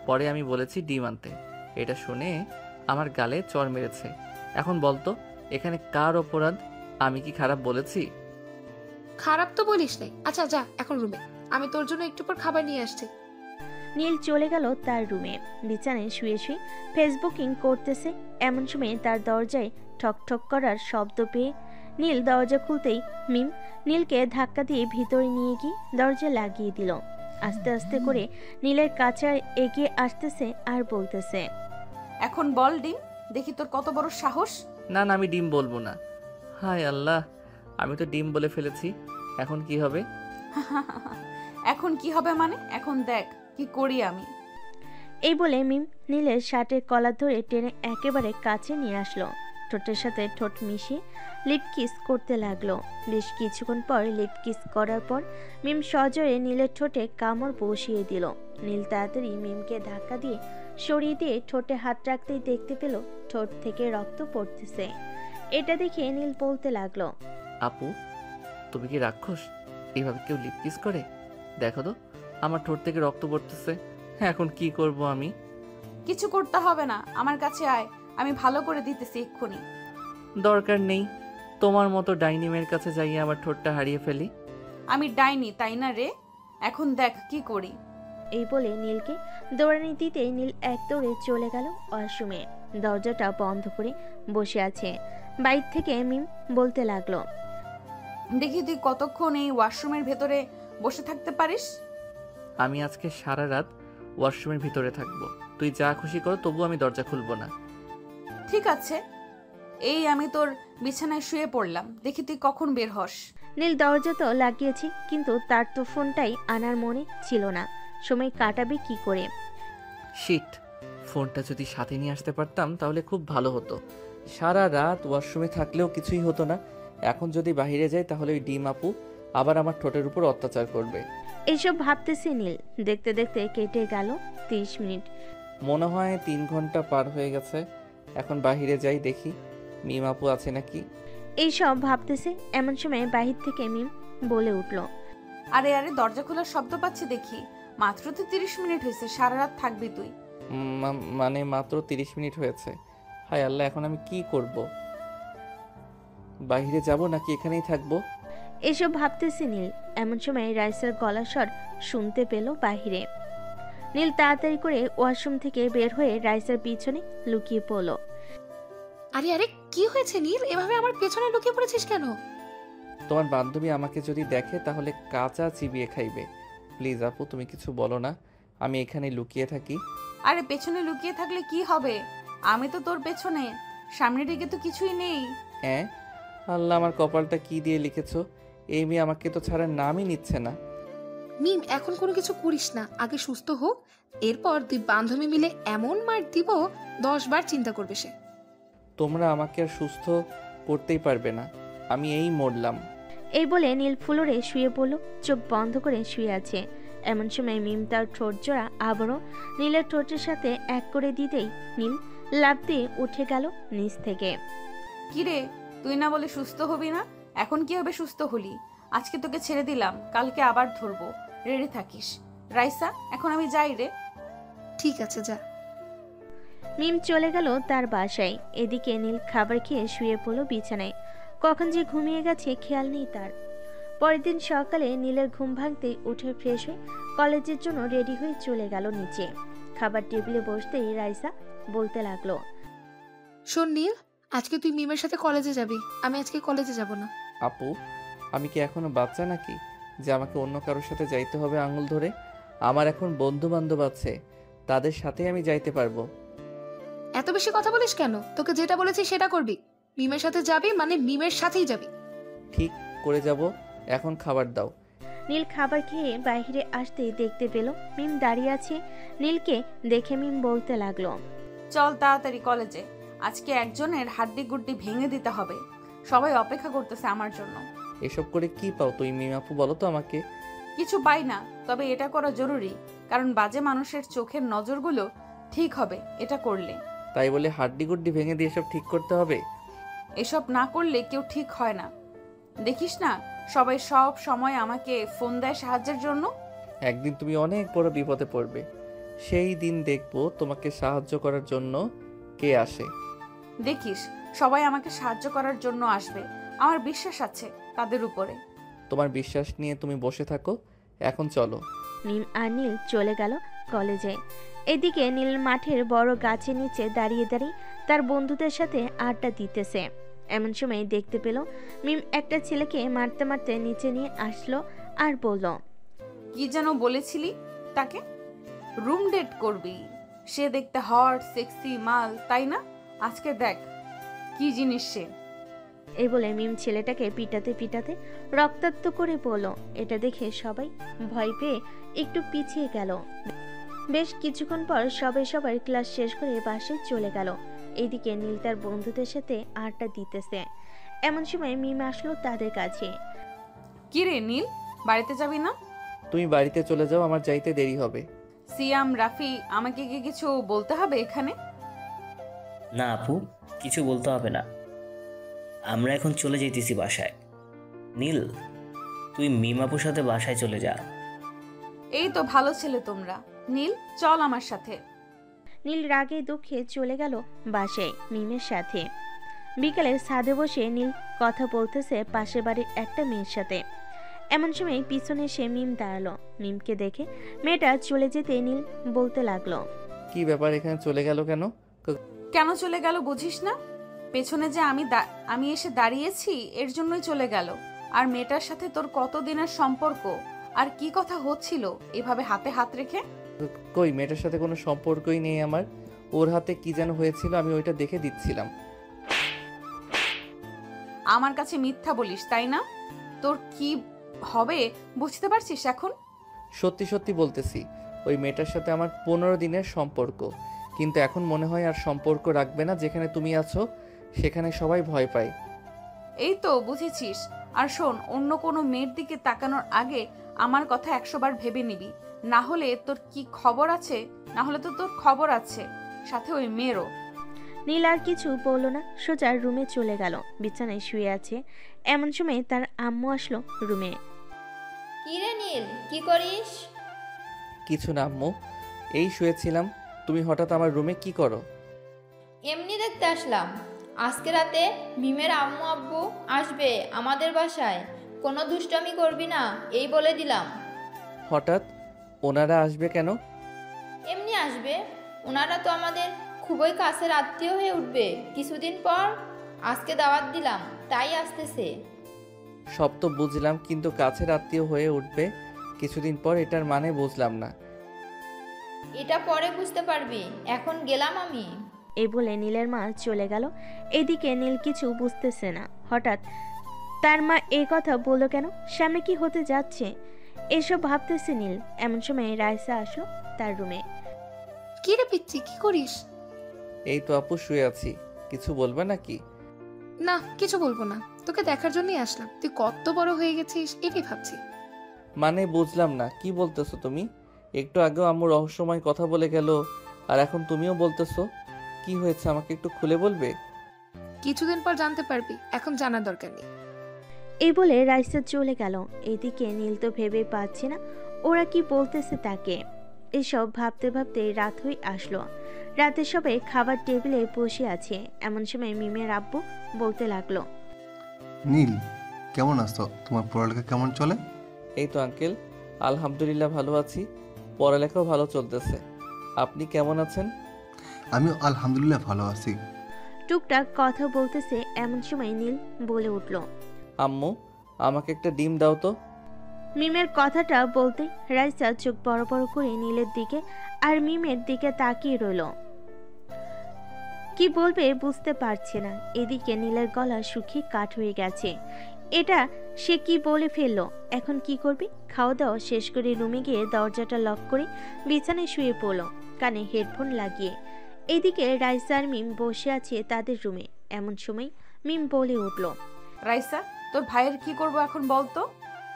পরে আমি বলেছি ডিম আনতে। এটা শুনে আমার গালে চড় মেরেছে। এখন বলতো এখানে কার অপরাধ? আমি কি খারাপ বলেছি? খারাপ তো বলিস নাই। আচ্ছা যা এখন রুমে, আমি তোর জন্য একটু পর খাবার নিয়ে আসছি। নীল চলে গেল তার রুমে। বিছানায় শুয়ে শুয়ে ফেসবুকিং করতেছে। এমন সময় তার দরজায় ঠক ঠক করার শব্দ পেয়ে নীল দরজা খুলতেই মিম নীলকে ধাক্কা দিয়ে ভিতরে নিয়ে গিয়ে দরজা লাগিয়ে দিল। আস্তে আস্তে করে নীলের কাছে এগিয়ে আসতেছে আর বলতেছে, এখন বল ডিম, দেখি তোর কত বড় সাহস। না না, আমি ডিম বলবো না। হায় আল্লাহ, আমি তো ডিম বলে ফেলেছি, এখন কি হবে? এখন কি হবে মানে? এখন দেখ কি করি আমি। এই বলে মিম নীলের শার্টের কলার ধরে টেনে একেবারে কাছে নিয়ে আসলো। ঠোঁটের সাথে ঠোঁট মিশিয়ে লিপ কিস করতে লাগলো। বেশ কিছুক্ষণ পর লিপ কিস করার পর মিম সজোরে নীলের ঠোঁটে কামড় বসিয়ে দিল। নীল তাড়াতাড়ি মিমকে ধাক্কা দিয়ে সরিয়ে দিয়ে ঠোঁটে হাত রাখতেই দেখতে পেল ঠোঁট থেকে রক্ত পড়তেছে। এটা দেখে নীল বলতে লাগলো, আপু, তুমি কি রাক্ষস? এইভাবে কেউ লিপ কিস করে? দেখো তো, আমার ঠোঁট থেকে রক্ত পড়তেছে। হ্যাঁ, এখন কি করব আমি? কিছু করতে হবে না, আমার কাছে আয়, আমি ভালো করে দিতেছি এক্ষুনি। দরকার নেই, তোমার মতো ডাইনিমের কাছে যাইয়ে আমার ঠোঁটটা হারিয়ে ফেলি। আমি ডাইনি তাই না রে? এখন দেখ কি করি। এই বলে নীলকে দৌড়ানি দিতেই নীল এক দৌড়ে চলে গেল ওয়াশরুমে। দরজাটা বন্ধ করে বসে আছে। বাইরে থেকে মিম বলতে লাগলো, দেখি তুই কতক্ষণ এই ওয়াশরুমের ভেতরে বসে থাকতে পারিস। আমি আজকে সারা রাত ওয়াশরুমের ভিতরে থাকবো, তুই যা খুশি করো, তবু আমি দরজা খুলবো না। ঠিক আছে, এই আমি তোর বিছানায় শুয়ে পড়লাম, দেখি তুই কখন বের হস। নীল দরজা তো লাগিয়েছি, কিন্তু তার তো ফোনটাই আনার মনে ছিল না। সময় কাটাবে কি করে? শিট, ফোনটা যদি সাথে নিয়ে আসতে পারতাম তাহলে খুব ভালো হতো। সারা রাত ওয়াশরুমে থাকলেও কিছুই হতো না। এখন যদি বাইরে যাই তাহলে ওই ডিম আপু আবার আমার ঠোঁটের উপর অত্যাচার করবে। এইসব ভাবতেছে নীল। দেখতে দেখতে কেটে গেল 30 মিনিট। মনে হয় 3 ঘন্টা পার হয়ে গেছে। এখন বাইরে যাই, দেখি মিম আপু আছে নাকি। এইসব ভাবতেছে, এমন সময় বাহির থেকে মিম বলে উঠল, আরে আরে, দরজা খোলার শব্দ পাচ্ছি দেখি। মাত্র তো 30 মিনিট হয়েছে, সারা রাত থাকবি তুই? মানে মাত্র 30 মিনিট হয়েছে। হায় আল্লাহ, এখন আমি কি করব? বাইরে যাব নাকি এখানেই থাকবো? এসব ভাবতেছে নীল। এমন সময় রাইসার গলার স্বর শুনতে পেল বাহিরে। নীল তাড়াতাড়ি করে ওয়াশরুম থেকে বের হয়ে রাইসার পিছনে লুকিয়ে পড়ল। আরে আরে, কি হয়েছে নীল? এভাবে আমার পেছনে লুকিয়ে পড়েছিস কেন? তোমার বান্ধবী আমাকে যদি দেখে তাহলে কাঁচা চিবিয়ে খাইবে। প্লিজ আপু, তুমি কিছু বলো না, আমি এখানে লুকিয়ে থাকি। আরে পেছনে লুকিয়ে থাকলে কি হবে? আমি তো তোর পেছনে, সামনের দিকে তো কিছুই নেই। হ্যাঁ, আল্লাহ, আমার কপালটা কি দিয়ে লিখেছো? এই মেয়ে আমাকে তো ছাড়ার নামই নিচ্ছে না। মিম, এখন কোনো কিছু করিস না, আগে সুস্থ হোক, এরপর তুই বান্ধবী মিলে এমন মার দিব 10 বার চিন্তা করবে সে। তোমরা আমাকে আর সুস্থ করতেই পারবে না, আমি এই মরলাম। এই বলে নীল ফ্লোরে শুয়ে পড়ল, চোখ বন্ধ করে শুয়ে আছে। এমন সময় মিম তার ঠোঁট জোড়া আবারও নীলের ঠোঁটের সাথে এক করে দিতেই নীল লাফ দিয়ে উঠে গেল নিচ থেকে। কিরে, তুই না বলে সুস্থ হবি না? এখন কি হবে সুস্থ হলি? আজকে তোকে ছেড়ে দিলাম, কালকে আবার ধরবো, রেডি থাকিস। রাইসা, এখন আমি যাই রে। ঠিক আছে, যা। মিম চলে গেল তার বাসায়। এদিকে নীল খাবার খেয়ে শুয়ে পড়ল বিছানায়। কখন যে ঘুমিয়ে গেছে খেয়াল নেই তার। পরের দিন সকালে নীলের ঘুম ভাঙতেই উঠে ফ্রেশ হয়ে কলেজের জন্য রেডি হয়ে চলে গেল নিচে। খাবার টেবিলে বসতেই রাইসা বলতে লাগলো, শোন নীল, আজকে তুই মিমের সাথে কলেজে যাবি, আমি আজকে কলেজে যাব না। আপু, আমি কি এখনো বাচ্চা নাকি যে আমাকে অন্য কারোর সাথে যাইতে হবে আঙুল ধরে? আমার এখন বন্ধু বান্ধব আছে, তাদের সাথে আমি যাইতে পারবো। এত বেশি কথা বলিস কেন? তোকে যেটা বলেছি সেটা করবি। মিমের সাথে যাবি মানে মিমের সাথেই যাবি। ঠিক করে যাব, এখন খাবার দাও। নীল খাবার খেয়ে বাইরে আসতেই দেখতে পেল মিম দাঁড়িয়ে আছে। নীলকে দেখে মিম বলতে লাগলো, চল তাড়াতাড়ি কলেজে, আজকে একজনের হাড্ডি গুড্ডি ভেঙে দিতে হবে। সবাই অপেক্ষা করতেছে আমার জন্য। এসব করে কি পাও তুই মিম আপু, বলো তো আমাকে। কিছু পাই না, তবে এটা করা জরুরি, কারণ বাজে মানুষের চোখের নজরগুলো ঠিক হবে এটা করলে। তাই বলে হাড্ডি গুড্ডি ভেঙে দিয়ে সব ঠিক করতে হবে? এসব না করলে কেউ ঠিক হয় না। দেখিস না, সবাই সব সময় আমাকে ফোন দেয় সাহায্যের জন্য। একদিন তুমি অনেক বড় বিপদে পড়বে, সেই দিন দেখবো তোমাকে সাহায্য করার জন্য কে আসে। দেখিস, সবাই আমাকে সাহায্য করার জন্য আসবে, আমার বিশ্বাস আছে তাদের উপরে। তোমার বিশ্বাস নিয়ে তুমি বসে থাকো, এখন চলো। মিম আর নীল চলে গেল কলেজে। এদিকে নীল মাঠের বড় গাছের নিচে দাঁড়িয়ে দাঁড়িয়ে তার বন্ধুদের সাথে আড্ডা দিতেছে। এমন সময় দেখতে পেল মিম একটা ছেলেকে মারতে মারতে নিচে নিয়ে আসলো আর বলল, কি যেন বলেছিলি তাকে? রুম ডেট করবি? সে দেখতে হট সেক্সি মাল, তাই না? আজকে দেখ কি জিনিস সে। এই বলে মিম ছেলেটাকে পিটাতে পিটাতে রক্তাক্ত করে বলল। এটা দেখে সবাই ভয় পেয়ে একটু পিছিয়ে গেল। বেশ কিছুক্ষণ পর সবাই সবার ক্লাস শেষ করে বাসায় চলে গেল। এইদিকে নীল তার বন্ধুদের সাথে আড্ডা দিতেছে। এমন সময় মিম আসলো তাদের কাছে। কি রে নীল, বাড়িতে যাবি না? তুমি বাড়িতে চলে যাও, আমার যাইতে দেরি হবে। সিয়াম, রাফি, আমাকে কি কিছু বলতে হবে এখানে? না আপু, কিছু বলতে হবে না, আমরা এখন চলে যেতেছি বাসায়। নীল, তুই মিম আপুর সাথে বাসায় চলে যা। এই তো ভালো ছেলে তোমরা। নীল, চল আমার সাথে। নীল রাগে দুঃখে চলে গেল বাসায় মিমের সাথে। বিকালে ছাদে বসে নীল কথা বলতেছে পাশের বাড়ির একটা মেয়ের সাথে। এমন সময় পিছনে সে মিম দাঁড়ালো। মিমকে দেখে মেয়েটা চলে যেতে নীল বলতে লাগলো, কি ব্যাপার, এখানে চলে গেল কেন? কেন চলে গেল বুঝিস না? পেছনে যে আমি এসে দাঁড়িয়েছি এর জন্যই চলে গেল। আর মেয়েটার সাথে তোর কতদিনের সম্পর্ক, আর কি কথা হচ্ছিল এভাবে হাতে হাত রেখে? কই, মেয়েটার সাথে কোনো সম্পর্কই নেই আমার। ওর হাতে কি যেন হয়েছিল, আমি ওইটা দেখে দিচ্ছিলাম। আমার কাছে মিথ্যা বলিস তাই না? তোর কি হবে বুঝতে পারছিস এখন? সত্যি সত্যি বলতেছি, ওই মেয়েটার সাথে আমার 15 দিনের সম্পর্ক, কিন্তু এখন মনে হয় আর সম্পর্ক রাখবে না। যেখানে তুমি আছো সেখানে সবাই ভয় পায়। এই তো বুঝেছিস। আর শোন, অন্য কোনো মেয়ের দিকে তাকানোর আগে আমার কথা 100 বার ভেবে নিবি, না হলে তোর কি খবর আছে, না হলে তো তোর খবর আছে সাথে ওই মেয়েরও। নীল আর কিছু বলল না, সোজা রুমে চলে গেল। বিছানায় শুয়ে আছে। এমন সময় তার আম্মু আসলো রুমে। কি রে নীল, কি করিস? কিছু না আম্মু, এই শুয়েছিলাম। তুমি হঠাৎ আমার রুমে কি করো? এমনি দেখতে আসলাম। আজকে রাতে মিমের আম্মু আব্বু আসবে আমাদের বাসায়, কোনো দুষ্টামি করবি না, এই বলে দিলাম। হঠাৎ ওনারা আসবে কেন? এমনি আসবে, ওনারা তো আমাদের খুবই কাছের আত্মীয় হয়ে উঠবে কিছুদিন পর। আজকে দাওয়াত দিলাম, তাই আসতেছে। সব তো বুঝলাম, কিন্তু কাছের আত্মীয় হয়ে উঠবে কিছুদিন পর, এটার মানে বুঝলাম না। এটা পরে বুঝতে পারবি, এখন গেলাম আমি। এই বলে নীলের মা চলে গেল। এদিকে নীল কিছু বুঝতেছে না, হঠাৎ তার মা এই কথা বললো কেন, সামনে কি হতে যাচ্ছে এসব ভাবতেছে নীল। এমন সময় রাইসা আসলো তার রুমে। কি রে পিচ্ছি, কি করিস? এই তো আপু শুয়ে আছি, কিছু বলবে নাকি? না, কিছু বলবো না, তোকে দেখার জন্যই আসলাম। তুই কত বড় হয়ে গেছিস এটাই ভাবছি। মানে বুঝলাম না, কি বলতেছো তুমি? একটু আগেও আম্মু রহস্যময় কথা বলে গেল, আর এখন তুমিও বলতেছো। কি হয়েছে আমাকে একটু খুলে বলবে? কিছুদিন পর জানতে পারবি, এখন জানার দরকার নেই। এই বলে রাইসা চলে গেল। এদিকে নীল তো ভেবে পাচ্ছে না ওরা কি বলতেছে তাকে। এসব ভাবতে ভাবতে রাত হয়ে আসলো। রাতে সবাই খাবার টেবিলে বসে আছে। এমন সময় মিমের আব্বু বলতে লাগলো, নীল, কেমন আছো? তোমার পড়ালেখা কেমন চলে? এই তো আঙ্কেল, আলহামদুলিল্লাহ ভালো আছি, পড়ালেখাও ভালো চলতেছে। আপনি কেমন আছেন? আমিও আলহামদুলিল্লাহ ভালো আছি। টুকটাক কথা বলতেছে। এমন সময় নীল বলে উঠল, আম্মু, আমাকে একটা ডিম দাও তো। মিমের কথাটা বলতে রাইসা চোখ বড় বড় করে নীলের দিকে আর মিমের দিকে তাকিয়ে রইল। কি বলবে বুঝতে পারছে না। এদিকে নীলের গলা শুকিয়ে কাঠ হয়ে গেছে। এটা সে কি বলে ফেললো, এখন কি করবে? খাওয়া দাওয়া শেষ করে রুমে গিয়ে দরজাটা লক করে বিছানায় শুয়ে পড়ল, কানে হেডফোন লাগিয়ে। এদিকে রাইসা আর মিম বসে আছে তাদের রুমে। এমন সময় মিম বলে উঠল, রাইসা, তোর ভাইয়ের কি করব এখন বলতো?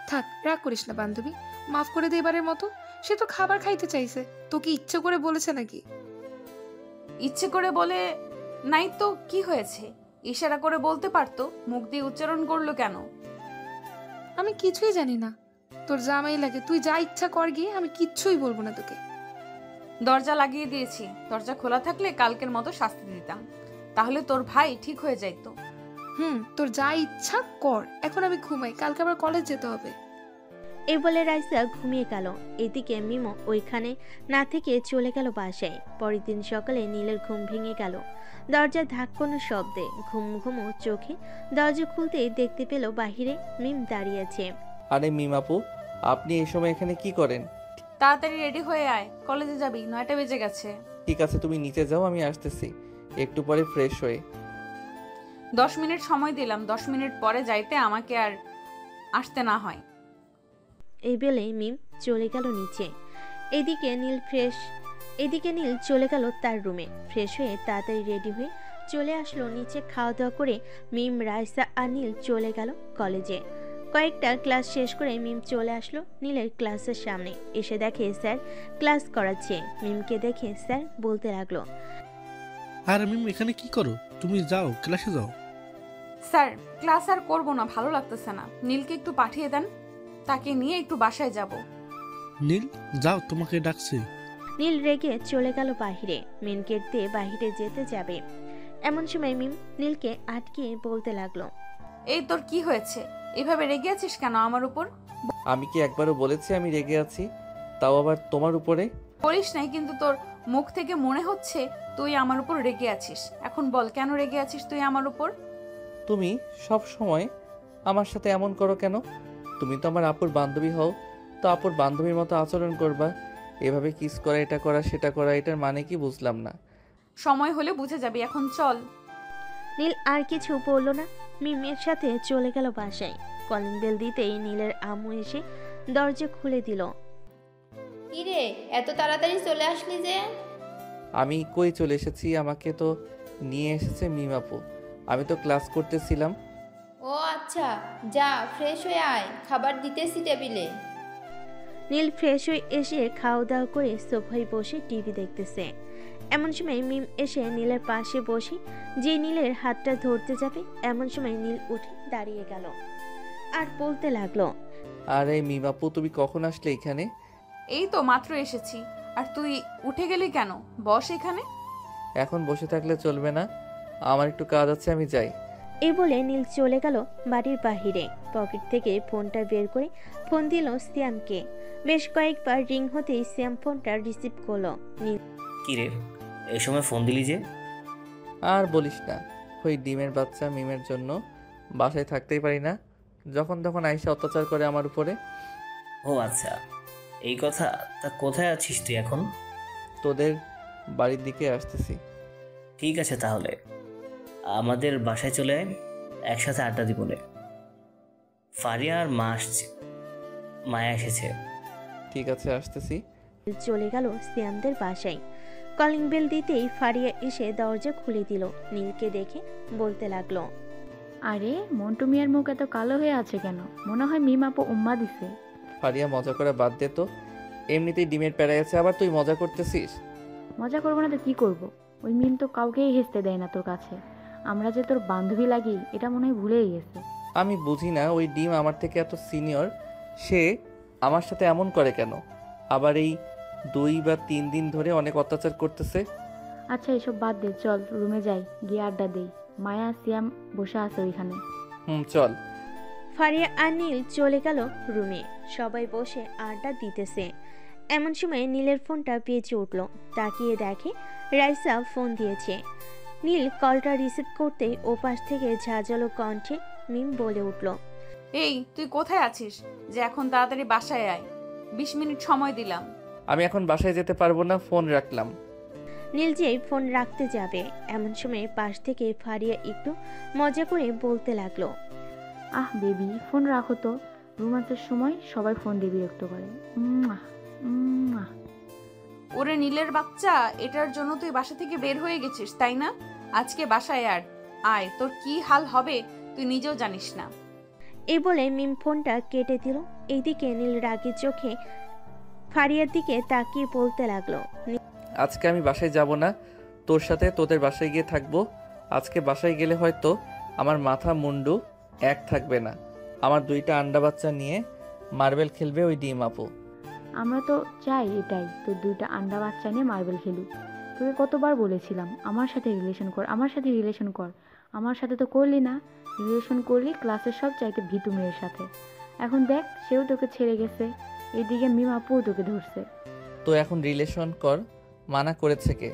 থাক, রাগ করিস না বান্ধবী, মাফ করে দে এবারের মতো। সে তো খাবার খাইতে চাইছে, তোকে ইচ্ছে করে বলেছে নাকি? ইচ্ছে করে বলে নাই তো কি হয়েছে? ইশারা করে বলতে পারতো, মুখ দিয়ে উচ্চারণ করলো কেন? আমি কিছুই জানি না, তোর জামাই লাগে, তুই যা ইচ্ছা কর গিয়ে, আমি কিচ্ছুই বলবো না তোকে। দরজা লাগিয়ে দিয়েছি, দরজা খোলা থাকলে কালকের মতো শাস্তি দিতাম, তাহলে তোর ভাই ঠিক হয়ে যাইতো। তোর যা ইচ্ছা কর, এখন আমি ঘুমাই, কালকে আবার কলেজ যেতে হবে। এই বলে রাইসা ঘুমিয়ে গেল। এদিকে মিমো ওইখানে না থেকে চলে গেল বাসায়। পরের দিন সকালে নীলের ঘুম ভেঙে গেল দরজার ধাক্কানোর শব্দে। ঘুম ঘুমো চোখে দরজা খুলতেই দেখতে পেল বাহিরে মিম দাঁড়িয়েছে। আরে মিম আপু, আপনি এই সময় এখানে কি করেন? তাড়াতাড়ি রেডি হয়ে আয়, কলেজে যাবি, 9টা বেজে গেছে। ঠিক আছে, তুমি নিচে যাও, আমি আসতেছি একটু পরে ফ্রেশ হয়ে। 10 মিনিট সময় দিলাম, 10 মিনিট পরে যাইতে আমাকে আর আসতে না হয়। এই বেলে মিম চলে গেল নিচে। এদিকে নীল চলে গেল তার রুমে। ফ্রেশ হয়ে তাড়াতাড়ি রেডি হয়ে চলে আসলো নিচে। খাওয়া দাওয়া করে মিম, রাইসা আর নীল চলে গেল কলেজে। কয়েকটা ক্লাস শেষ করে মিম চলে আসলো নীলের ক্লাসের সামনে। এসে দেখে স্যার ক্লাস করাচ্ছে। মিমকে দেখে স্যার বলতে লাগলো, আর মিম এখানে কি করো? তুমি যাও, ক্লাসে যাও। স্যার, ক্লাস আর করবো না, ভালো লাগতেছে না। নীলকে একটু পাঠিয়ে দেন, তাকে নিয়ে একটু বাসায় যাব। নীল, যাও, তোমাকে ডাকছে। নীল রেগে চলে গেল বাহিরে। মেন গেট দিয়ে বাহিরে যেতে যাবে। এমন সময় মিম নীলকে আটকে বলতে লাগলো, এই তোর কি হয়েছে? এভাবে রেগে আছিস কেন আমার উপর? আমি কি একবারও বলেছি আমি রেগে আছি, তাও আবার তোমার উপরে? বলিস নাই, কিন্তু তোর মুখ থেকে মনে হচ্ছে তুই আমার উপর রেগে আছিস। এখন বল, কেন রেগে আছিস তুই আমার উপর? তুমি সব সময় আমার সাথে এমন করো কেন? তুমি তো আমার আপুর বান্ধবী হও, তো আপুর বান্ধবীর মতো আচরণ করবা। এভাবে কিস করা, এটা করা, সেটা করা, এটার মানে কি বুঝলাম না। সময় হলে বুঝে যাবি, এখন চল। নীল আর কিছু বলল না, মিমের সাথে চলে গেল বাসায়। কলিং বেল দিতেই নীলের আম্মু এসে দরজা খুলে দিল। কি রে, এত তাড়াতাড়ি চলে আসলি যে? আমি কই চলে এসেছি, আমাকে তো নিয়ে এসেছে মিম আপু। আমি তো ক্লাস করতেছিলাম। ও আচ্ছা, যা ফ্রেশ হয়ে আয়, খাবার দিতেছি টেবিলে। নীল ফ্রেশ হয়ে এসে খাওয়া দাওয়া করে সোফায় বসে টিভি দেখতেছে। এমন সময় মিম এসে নীলের পাশে বসে যে নীলের হাতটা ধরতে যাবে, এমন সময় নীল উঠে দাঁড়িয়ে গেল আর বলতে লাগলো, আরে মিম আপু, তুমি কখন আসলে এখানে? এই তো মাত্র এসেছি। আর তুই উঠে গেলি কেন? বস এখানে। এখন বসে থাকলে চলবে না, আমার একটু কাজ আছে, আমি যাই। এই বলে নীল চলে গেল বাড়ির বাহিরে। পকেট থেকে ফোনটা বের করে ফোন দিল শ্যামকে। বেশ কয়েকবার রিং হতেই শ্যাম ফোনটা রিসিভ করলো। নীল কি রে, এই সময় ফোন দিলি যে? আর বলিস না, ওই ডিমের বাচ্চা মিমের জন্য বাসায় থাকতেই পারি না। যখন তখন আইসা অত্যাচার করে আমার উপরে। ও আচ্ছা, এই কথা। তা কোথায় আছিস তুই এখন? তোদের বাড়ির দিকে আসতেছি। ঠিক আছে, তাহলে আমাদের বাসায় চলে আয়, একসাথে আড্ডা দিব নে। ফারিয়া আর মা আসছে, মায়া এসেছে। ঠিক আছে, আসতেছি। চলে গেল শ্যামদের বাসায়। কলিং বেল দিতেই ফারিয়া এসে দরজা খুলে দিল। নীলকে দেখে বলতে লাগলো, আরে মন্টু মিয়ার মুখ এত কালো হয়ে আছে কেন? মনে হয় মিম আপু উম্মা দিছে। ফারিয়া, মজা করে বাদ দে তো। এমনিতেই ডিমের প্যারায় আছে, আবার তুই মজা করতেছিস। মজা করবো না তো কি করব? ওই মিম তো কাউকেই হেসতে দেয় না তোর কাছে। আমরা যে তোর বান্ধবী লাগি এটা মনে হয় ভুলেই গেছে। আমি বুঝি না, ওই ডিম আমার থেকে এত সিনিয়র, সে আমার সাথে এমন করে কেন? আবার এই 2 বা 3 দিন ধরে অনেক অত্যাচার করতেছে। আচ্ছা এসব বাদ দে, চল রুমে যাই, গিয়ে আড্ডা দেই। মায়া সিয়াম বসে আছে ওইখানে। চল। ফারিয়া আর নীল চলে গেল রুমে। সবাই বসে আড্ডা দিতেছে। এমন সময় নীলের ফোনটা বেজে উঠল। তাকিয়ে দেখে রাইসা ফোন দিয়েছে। নীল কলটা রিসিভ করতেই ওপাশ থেকে ঝাঁঝালো কণ্ঠে মিম বলে উঠল, এই তুই কোথায় আছিস যে এখন তাড়াতাড়ি বাসায় আয়, 20 মিনিট সময় দিলাম। আমি এখন বাসায় যেতে পারবো না, ফোন রাখলাম। নীল যে ফোন রাখতে যাবে এমন সময় পাশ থেকে ফারিয়া একটু মজা করে বলতে লাগলো, আহ বেবি ফোন রাখো তো, রোমান্সের সময় সবাই ফোন দিয়ে বিরক্ত করে। ওরে নীলের বাচ্চা, এটার জন্য তুই বাসা থেকে বের হয়ে গেছিস তাই না? আজকে বাসায় আয়, তোর কি হাল হবে তুই নিজেও জানিস না। এই বলে মিম ফোনটা কেটে দিল। এইদিকে নীল রাগী চোখে ফারিয়ার দিকে তাকিয়ে বলতে লাগলো, আজকে আমি বাসায় যাব না, তোর সাথে তোদের বাসায় গিয়ে থাকবো। আজকে বাসায় গেলে হয়তো আমার মাথা মুন্ডু এক থাকবে না। আমার 2টা আন্ডা বাচ্চা নিয়ে মার্বেল খেলবে ওই ডিম আপু। আমরা তো চাই এটাই, তোর 2টা আন্ডা বাচ্চা নিয়ে মার্বেল খেলুক। তোকে কতবার বলেছিলাম আমার সাথে রিলেশন কর, আমার সাথে রিলেশন কর। আমার সাথে তো করলি না, রিলেশন করলি ক্লাসের সব চাইতে ভীতু মেয়ের সাথে। এখন দেখ সেও তোকে ছেড়ে গেছে, এদিকে মিম আপুও তোকে ধরছে। তো এখন রিলেশন কর, মানা করেছে কে?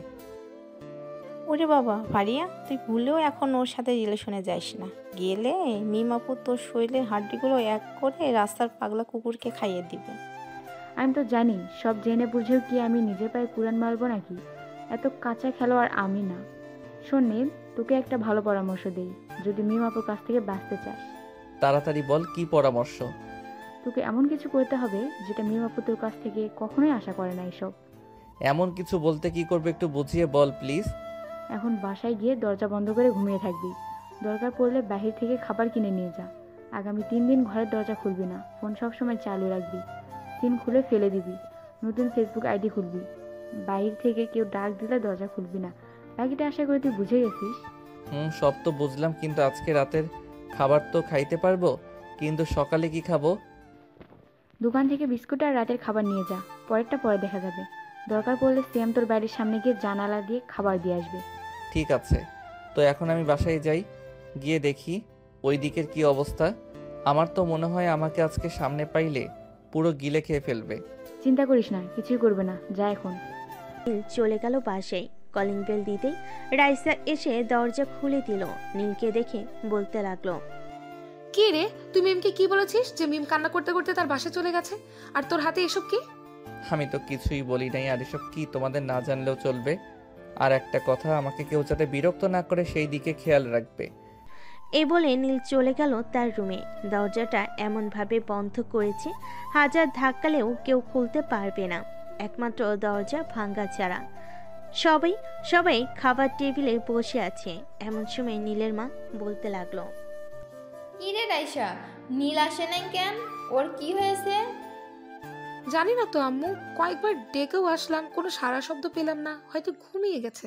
ওরে বাবা ফারিয়া, তুই ভুলেও এখন ওর সাথে রিলেশনে যাইস না। গেলে মিম আপু তোর শরীরের হাড্ডিগুলো এক করে রাস্তার পাগলা কুকুরকে খাইয়ে দিবে। আমি তো জানি, সব জেনে বুঝেও কি আমি নিজের পায়ে কুড়ান মারবো নাকি? এত কাঁচা খেলোয়াড় আমি না। শোন নীল, তোকে একটা ভালো পরামর্শ দেই, যদি মিম আপুর কাছ থেকে বাঁচতে চাস। তাড়াতাড়ি বল, কি পরামর্শ? তোকে এমন কিছু করতে হবে যেটা মিম আপু তোর কাছ থেকে কখনোই আশা করে না। এসব এমন কিছু বলতে কি করবে একটু বুঝিয়ে বল প্লিজ। এখন বাসায় গিয়ে দরজা বন্ধ করে ঘুমিয়ে থাকবি। দরকার পড়লে বাহির থেকে খাবার কিনে নিয়ে যা। আগামী 3 দিন ঘরের দরজা খুলবি না, ফোন সবসময় চালু রাখবি। সিম খুলে ফেলে দিবি, নতুন ফেসবুক আইডি খুলবি। বাইরে থেকে কেউ ডাক দিলে দরজা খুলবি না। বাকিটা আশা করি তুই বুঝে গেছিস। সব তো বুঝলাম, কিন্তু আজকে রাতের খাবার তো খাইতে পারবো, কিন্তু সকালে কি খাবো? দোকান থেকে বিস্কুট আর রাতের খাবার নিয়ে যা, পরেরটা পরে দেখা যাবে। দরকার পড়লে সিএম তোর বাড়ির সামনে গিয়ে জানালা দিয়ে খাবার দিয়ে আসবে। ঠিক আছে, তো এখন আমি বাসায় যাই, গিয়ে দেখি ওই দিকের কি অবস্থা। আমার তো মনে হয় আমাকে আজকে সামনে পাইলে পুরো গিলে খেয়ে ফেলবে। চিন্তা করিস না, কিছুই করবে না, যা এখন। চলে গেল বাসায়। কলিং বেল দিতেই রাইসা এসে দরজা খুলে দিল। নীলকে দেখে বলতে লাগলো, কি রে, তুই মিমকে কি বলেছিস যে মিম কান্না করতে করতে তার বাসা চলে গেছে? আর তোর হাতে এসব কি? আমি তো কিছুই বলি নাই, আর এসব কি তোমাদের না জানলেও চলবে। আর একটা কথা, আমাকে কেউ যাতে বিরক্ত না করে সেই দিকে খেয়াল রাখবে। এই বলে নীল চলে গেল তার রুমে। দরজাটা এমনভাবে বন্ধ করেছে হাজার ধাক্কালেও কেউ খুলতে পারবে না, একমাত্র দরজা ভাঙ্গা ছাড়া। সবাই খাবার টেবিলে বসে আছে। এমন সময় নীলের মা বলতে লাগলো, কি রে রাইসা, নীল আসে নাই কেন? ওর কি হয়েছে? জানি না তো আম্মু, কয়েকবার ডেকেও আসলাম, কোনো সারা শব্দ পেলাম না, হয়তো ঘুমিয়ে গেছে।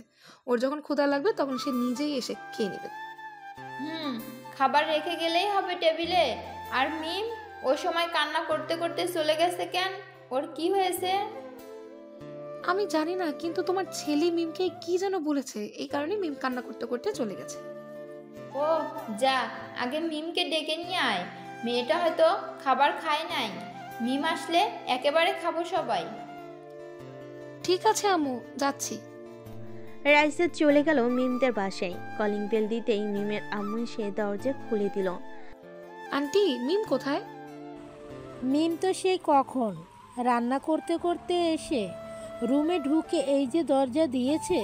ওর যখন ক্ষুধা লাগবে তখন সে নিজেই এসে খেয়ে নেবে। খাবার রেখে গেলেই হবে টেবিলে। আর মিম ওই সময় কান্না করতে করতে চলে গেছে কেন? ওর কি হয়েছে? আমি জানি না, কিন্তু তোমার ছেলে মিমকে কি যেন বলেছে, এই কারণে মিম কান্না করতে করতে চলে গেছে। ও যা, আগে মিমকে ডেকে নিয়ে আয়। মেয়েটা হয়তো খাবার খায় নাই। মিম আসলে একেবারে খাবো সবাই। ঠিক আছে আম্মু, যাচ্ছি। রাইসা চলে গেল মিমদের বাসায়। কলিং বেল দিতেই মিমের আম্মু এসে দরজা খুলে দিল। আন্টি, মিম কোথায়? মিম তো সেই কখন রান্না করতে করতে এসে রুমে ঢুকে এই যে দরজা দিয়েছে,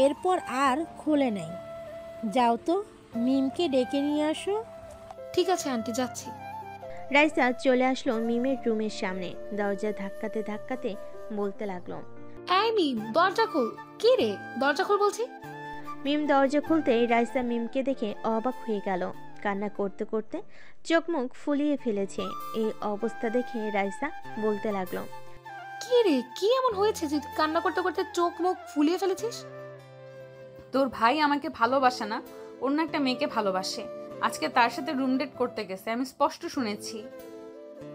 এরপর আর খোলে নাই। যাও তো মিমকে ডেকে নিয়ে আসো। ঠিক আছে আন্টি, যাচ্ছি। রাইসা চলে আসলো মিমের রুমের সামনে। দরজা ধাক্কাতে ধাক্কাতে বলতে লাগলো, এই মিম, দরজা খোল। কি রে, দরজা খোল বলছি। মিম দরজা খুলতেই রাইসা মিমকে দেখে অবাক হয়ে গেল। কান্না করতে করতে চোখ মুখ ফুলিয়ে ফেলেছে। এই অবস্থা দেখে রাইসা বলতে লাগলো, কি রে, কি এমন হয়েছে যে তুই কান্না করতে করতে চোখ মুখ ফুলিয়ে ফেলেছিস? তোর ভাই আমাকে ভালোবাসে না, অন্য একটা মেয়েকে ভালোবাসে। আজকে তার সাথে রুম ডেট করতে গেছে, আমি স্পষ্ট শুনেছি।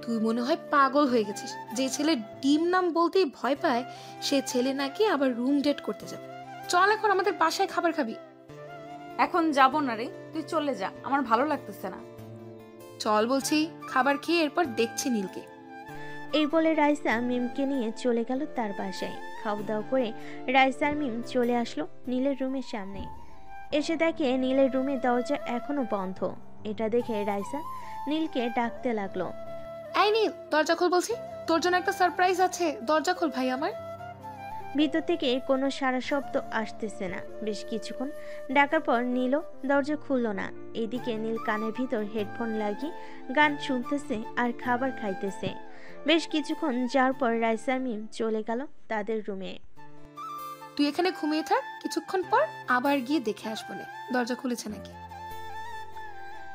তুই মনে হয় পাগল হয়ে গেছিস। যে ছেলে ডিম নাম বলতেই ভয় পায়, সে ছেলে নাকি আবার রুম ডেট করতে যাবে। চল এখন আমাদের বাসায় খাবার খাবি। এখন যাব না রে, তুই চলে যা, আমার ভালো লাগতেছে না। চল বলছি, খাবার খেয়ে এরপর দেখছি নীলকে। এই বলে রাইসা মিমকে নিয়ে চলে গেল তার বাসায়। খাওয়া দাওয়া করে রাইসা আর মিম চলে আসলো নীলের রুমের সামনে। এসে দেখে নীলের রুমের দরজা এখনো বন্ধ। এটা দেখে রাইসা নীলকে ডাকতে লাগলো, এই নীল, দরজা খোল বলছি। তোর জন্য একটা সারপ্রাইজ আছে, দরজা খোল ভাই আমার। ভিতর থেকে কোনো সারা শব্দ আসতেছে না। বেশ কিছুক্ষণ ডাকার পর নীলও দরজা খুলল না। এদিকে নীল কানের ভিতর হেডফোন লাগিয়ে গান শুনতেছে আর খাবার খাইতেছে। বেশ কিছুক্ষণ যাওয়ার পর রাইসার মিম চলে গেল তাদের রুমে। তুই এখানে ঘুমিয়ে থাক, কিছুক্ষণ পর আবার গিয়ে দেখে আসবো না দরজা খুলেছে নাকি।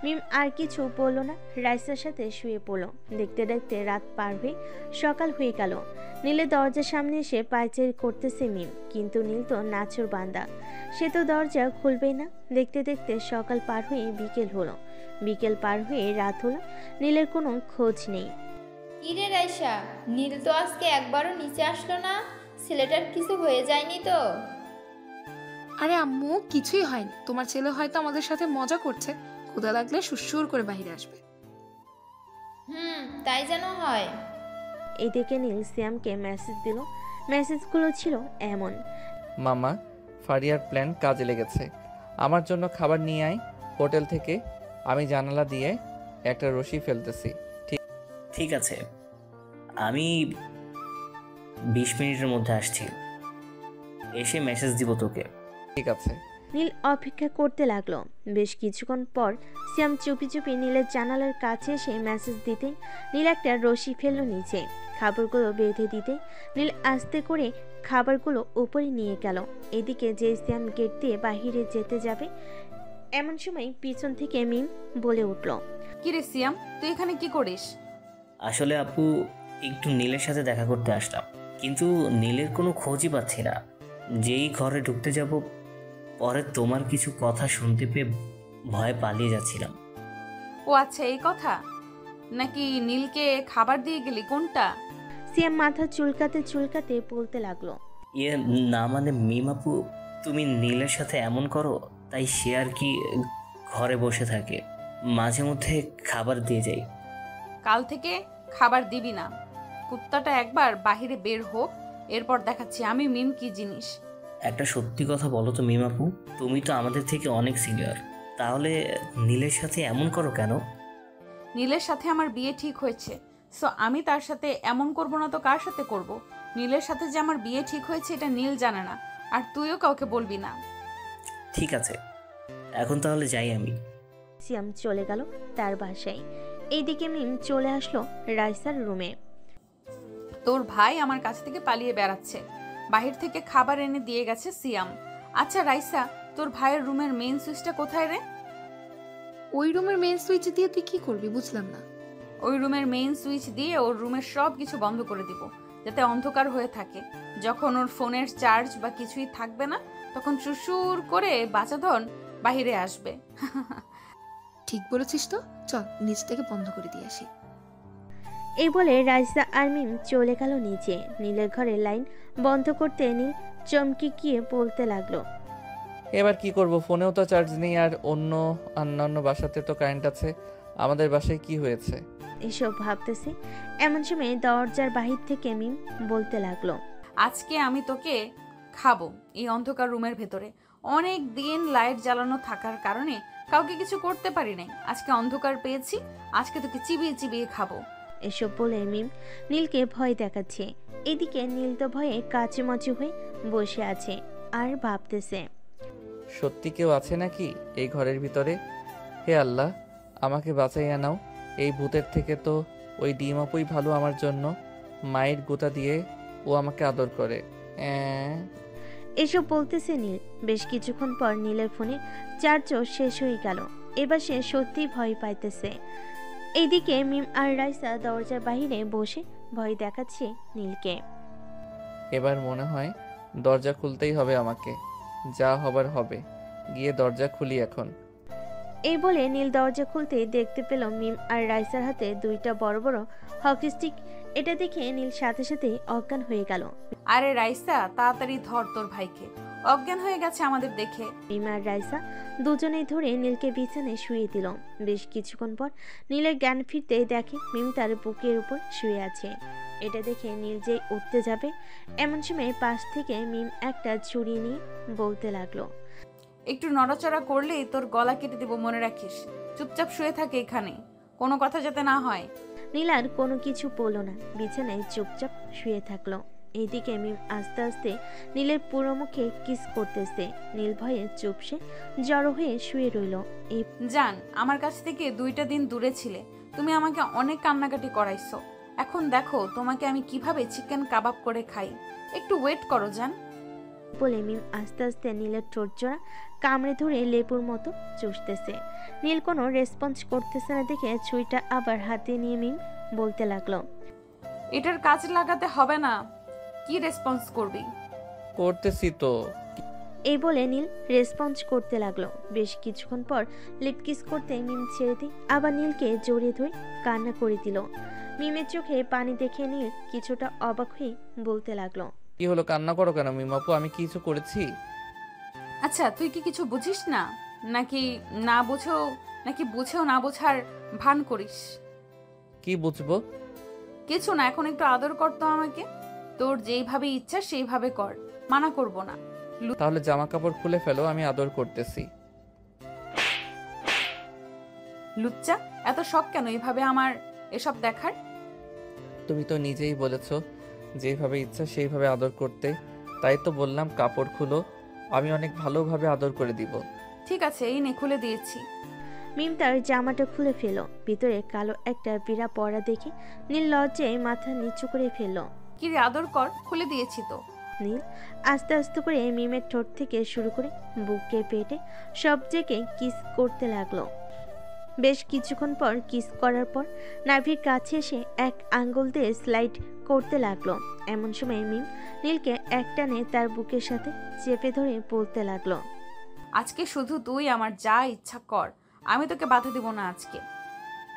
মিম আর কিছু বলল না, রাইসার সাথে শুয়ে পড়লো। দেখতে দেখতে রাত পার হয়ে সকাল হয়ে গেল। নীলের দরজার সামনে এসে পায়চারি করতেছে মিম, কিন্তু নীল তো নাচুর বান্দা, সে তো দরজা খুলবেই না। দেখতে দেখতে সকাল পার হয়ে বিকেল হলো, বিকেল পার হয়ে রাত হলো। নীলের কোনো খোঁজ নেই। কিরে রাইসা, নীল তো আজকে একবারও নিচে আসলো না। ছেলেটার কিছু হয়ে যায়নি তো? আরে আম্মু, কিছুই হয়নি। তোমার ছেলে হয়তো আমাদের সাথে মজা করছে, ক্ষুধা লাগলে সুসুর করে বাইরে আসবে। তাই যেন হয়। এদিকে নীল সিয়ামকে মেসেজ দিল। মেসেজগুলো ছিল এমন, মামা, ফারিয়ার প্ল্যান কাজে লেগেছে। আমার জন্য খাবার নিয়ে আয় হোটেল থেকে। আমি জানালা দিয়ে একটা রশি ফেলতেছি। ঠিক আছে, আমি 20 মিনিটের মধ্যে আসছি, এসে মেসেজ দিব তোকে। ঠিক আছে। নীল অপেক্ষা করতে লাগলো। বেশ কিছুক্ষণ পর সিয়াম চুপি চুপি নীলের জানালার কাছে এসে মেসেজ দিতে নীল একটা রশি ফেললো নিচে। খাবারগুলো বেঁধে দিতে নীল আস্তে করে খাবারগুলো উপরে নিয়ে গেল। এদিকে যে সিয়াম গেট দিয়ে বাহিরে যেতে যাবে, এমন সময় পিছন থেকে মিম বলে উঠল, কিরে সিয়াম, তুই এখানে কি করিস? আসলে আপু, একটু নীলের সাথে দেখা করতে আসলাম, কিন্তু নীলের কোনো খোঁজই পাচ্ছি না। যেই ঘরে ঢুকতে যাব, পরে তোমার কিছু কথা শুনতে পেয়ে ভয়ে পালিয়ে যাচ্ছিলাম। ও আচ্ছা, এই কথা নাকি? নীলকে খাবার দিয়ে গেলি কোনটা? সিয়াম মাথা চুলকাতে চুলকাতে বলতে লাগলো, ইয়ে না, মানে মিম আপু, তুমি নীলের সাথে এমন করো, তাই সে আর কি ঘরে বসে থাকে, মাঝে মধ্যে খাবার দিয়ে যাই। কাল থেকে খাবার দিবি না। কুত্তাটা একবার বাহিরে বের হোক, এরপর দেখাচ্ছি আমি মিম কি জিনিস। একটা সত্যি কথা বলো তো মিম আপু, তুমি তো আমাদের থেকে অনেক সিনিয়র, তাহলে নীলের সাথে এমন করো কেন? নীলের সাথে আমার বিয়ে ঠিক হয়েছে, সো আমি তার সাথে এমন করব না তো কার সাথে করব? নীলের সাথে যে আমার বিয়ে ঠিক হয়েছে এটা নীল জানে না, আর তুইও কাউকে বলবি না। ঠিক আছে, এখন তাহলে যাই আমি। সিয়াম চলে গেল তার বাসায়। এইদিকে মিম চলে আসলো রাইসার রুমে। তোর ভাই আমার কাছ থেকে পালিয়ে বেড়াচ্ছে, বাহির থেকে খাবার এনে দিয়ে গেছে সিয়াম। আচ্ছা রাইসা, তোর ভাইয়ের রুমের মেইন সুইচটা কোথায় রে? ওই রুমের মেইন সুইচ দিয়ে তুই কি করবি বুঝলাম না। ওই রুমের মেইন সুইচ দিয়ে ওর রুমের সব কিছু বন্ধ করে দিব, যাতে অন্ধকার হয়ে থাকে। যখন ওর ফোনের চার্জ বা কিছুই থাকবে না, তখন সুসুর করে বাচাধন বাহিরে আসবে। ঠিক বলেছিস তো, চল নিচ থেকে বন্ধ করে দিয়ে আসি। এই বলে রাইসা আর মিম চলে গেল নিচে। নীলের ঘরে লাইন বন্ধ করতে নীল চমকে গিয়ে বলতে লাগলো, এবার কি করব, ফোনেও তো চার্জ নেই, আর অন্যান্য বাসাতে তো কারেন্ট আছে, আমাদের বাসায় কি হয়েছে? এসব ভাবতেছে এমন সময় দরজার বাহির থেকে মিম বলতে লাগলো, আজকে আমি তোকে খাবো এই অন্ধকার রুমের ভেতরে। অনেক দিন লাইট জ্বালানো থাকার কারণে কাউকে কিছু করতে পারি নাই, আজকে অন্ধকার পেয়েছি, আজকে তোকে চিবিয়ে চিবিয়ে খাবো। এসব বলে মিম নীলকে ভয় দেখাচ্ছে। এদিকে নীল তো ভয়ে কাচুমাচু হয়ে বসে আছে আর ভাবতেছে, সত্যি কেউ আছে নাকি এই ঘরের ভিতরে? হে আল্লাহ, আমাকে বাঁচাইয়া নাও এই ভূতের থেকে। তো ওই ডিম আপুই ভালো আমার জন্য, মায়ের গোতা দিয়ে ও আমাকে আদর করে। এসব বলতেছে নীল। বেশ কিছুক্ষণ পর নীলের ফোনে চার্জও শেষ হয়ে গেল। এবার সে সত্যি ভয় পাইতেছে। এইদিকে মিম আর রাইসা দরজার বাহিরে বসে ভয় দেখাচ্ছে নীলকে। এবার মনে হয় দরজা খুলতেই হবে আমাকে, যা হবার হবে, গিয়ে দরজা খুলি এখন। এই বলে নীল দরজা খুলতে দেখতে পেল মিম আর রাইসার হাতে দুইটা বড় বড় হকি স্টিক। এটা দেখে নীল সাথে সাথে অজ্ঞান হয়ে গেল। আরে রাইসা, তাড়াতাড়ি ধর তোর ভাইকে, অজ্ঞান হয়ে গেছে আমাদের দেখে। মিম আর রাইসা দুজনেই ধরে নীলকে বিছানায় শুয়ে দিল। বেশ কিছুক্ষণ পর নীলের জ্ঞান ফিরতে দেখে মিম তার বুকের উপর শুয়ে আছে। এটা দেখে নীল যে উঠতে যাবে এমন সময় পাশ থেকে মিম একটা ছুরি নিয়ে বলতে লাগলো, একটু নড়াচড়া করলেই তোর গলা কেটে দেবো, মনে রাখিস। চুপচাপ শুয়ে থাকে এখানে, কোনো কথা যাতে না হয়। নীল আর কোনো কিছু বলল না, বিছানায় চুপচাপ শুয়ে থাকলো। এইদিকে মিম আস্তে আস্তে নীলের পুরো মুখে কিস করতেছে। নীল ভয়ে চুপসে জড়ো হয়ে শুয়ে রইল। এই জান, আমার কাছ থেকে 2টা দিন দূরে ছিলে, তুমি আমাকে অনেক কান্নাকাটি করাইছো। এখন দেখো তোমাকে আমি কিভাবে চিকেন কাবাব করে খাই, একটু ওয়েট করো জান। বলে মিম আস্তে আস্তে নীলের ঠোঁট জোড়া কামড়ে ধরে লেবুর মতো চুষতেছে। নীল কোনো রেসপন্স করতেছে না দেখে ছুরিটা আবার হাতে নিয়ে মিম বলতে লাগলো, এটার কাজ লাগাতে হবে না, কি রেসপন্স করবি? করতেছি তো। এই বলে নীল রেসপন্স করতে লাগলো। বেশ কিছুক্ষণ পর লিপ কিস করতে মিম ছেড়ে দিয়ে আবার নীলকে জড়িয়ে ধরে কান্না করে দিল। মিমের চোখে পানি দেখে নীল কিছুটা অবাক হয়ে বলতে লাগলো, কি হলো, কান্না করো কেন মিমাপু? আমি কিছু করেছি? আচ্ছা, তুই কি কিছু বুঝিস না, নাকি বুঝেও না বোঝার ভান করিস? কি বুঝবো? কিছু না, এখন একটু আদর কর তো আমাকে। তোর যেইভাবে ইচ্ছা সেইভাবে কর, মানা করব না। তাহলে জামা কাপড় খুলে ফেলো, আমি আদর করতেছি। লুচ্চা, এত শখ কেন এইভাবে আমার এসব দেখার? তুমি তো নিজেই বলেছো যেভাবে ইচ্ছা সেইভাবে আদর করতে, তাই তো বললাম কাপড় খুলো, আমি অনেক ভালোভাবে আদর করে দিব। ঠিক আছে, এই নে খুলে দিয়েছি। মিম তার জামাটা খুলে ফেলো। ভিতরে কালো একটা বিড়া পড়া দেখে নীল লজ্জায় মাথা নিচু করে ফেললো। কি রে, আদর কর, খুলে দিয়েছি তো। নীল আস্তে আস্তে করে মিমের ঠোঁট থেকে শুরু করে বুকে পেটে সব জায়গায় কিস করতে লাগলো। বেশ কিছুক্ষণ পর কিস করার পর নাভির কাছে এসে এক আঙ্গুল দিয়ে স্লাইড করতে লাগলো। এমন সময় মিম নীলকে একটানে তার বুকের সাথে চেপে ধরে বলতে লাগলো, আজকে শুধু তুই আমার যা ইচ্ছা কর, আমি তোকে বাধা দিব না আজকে।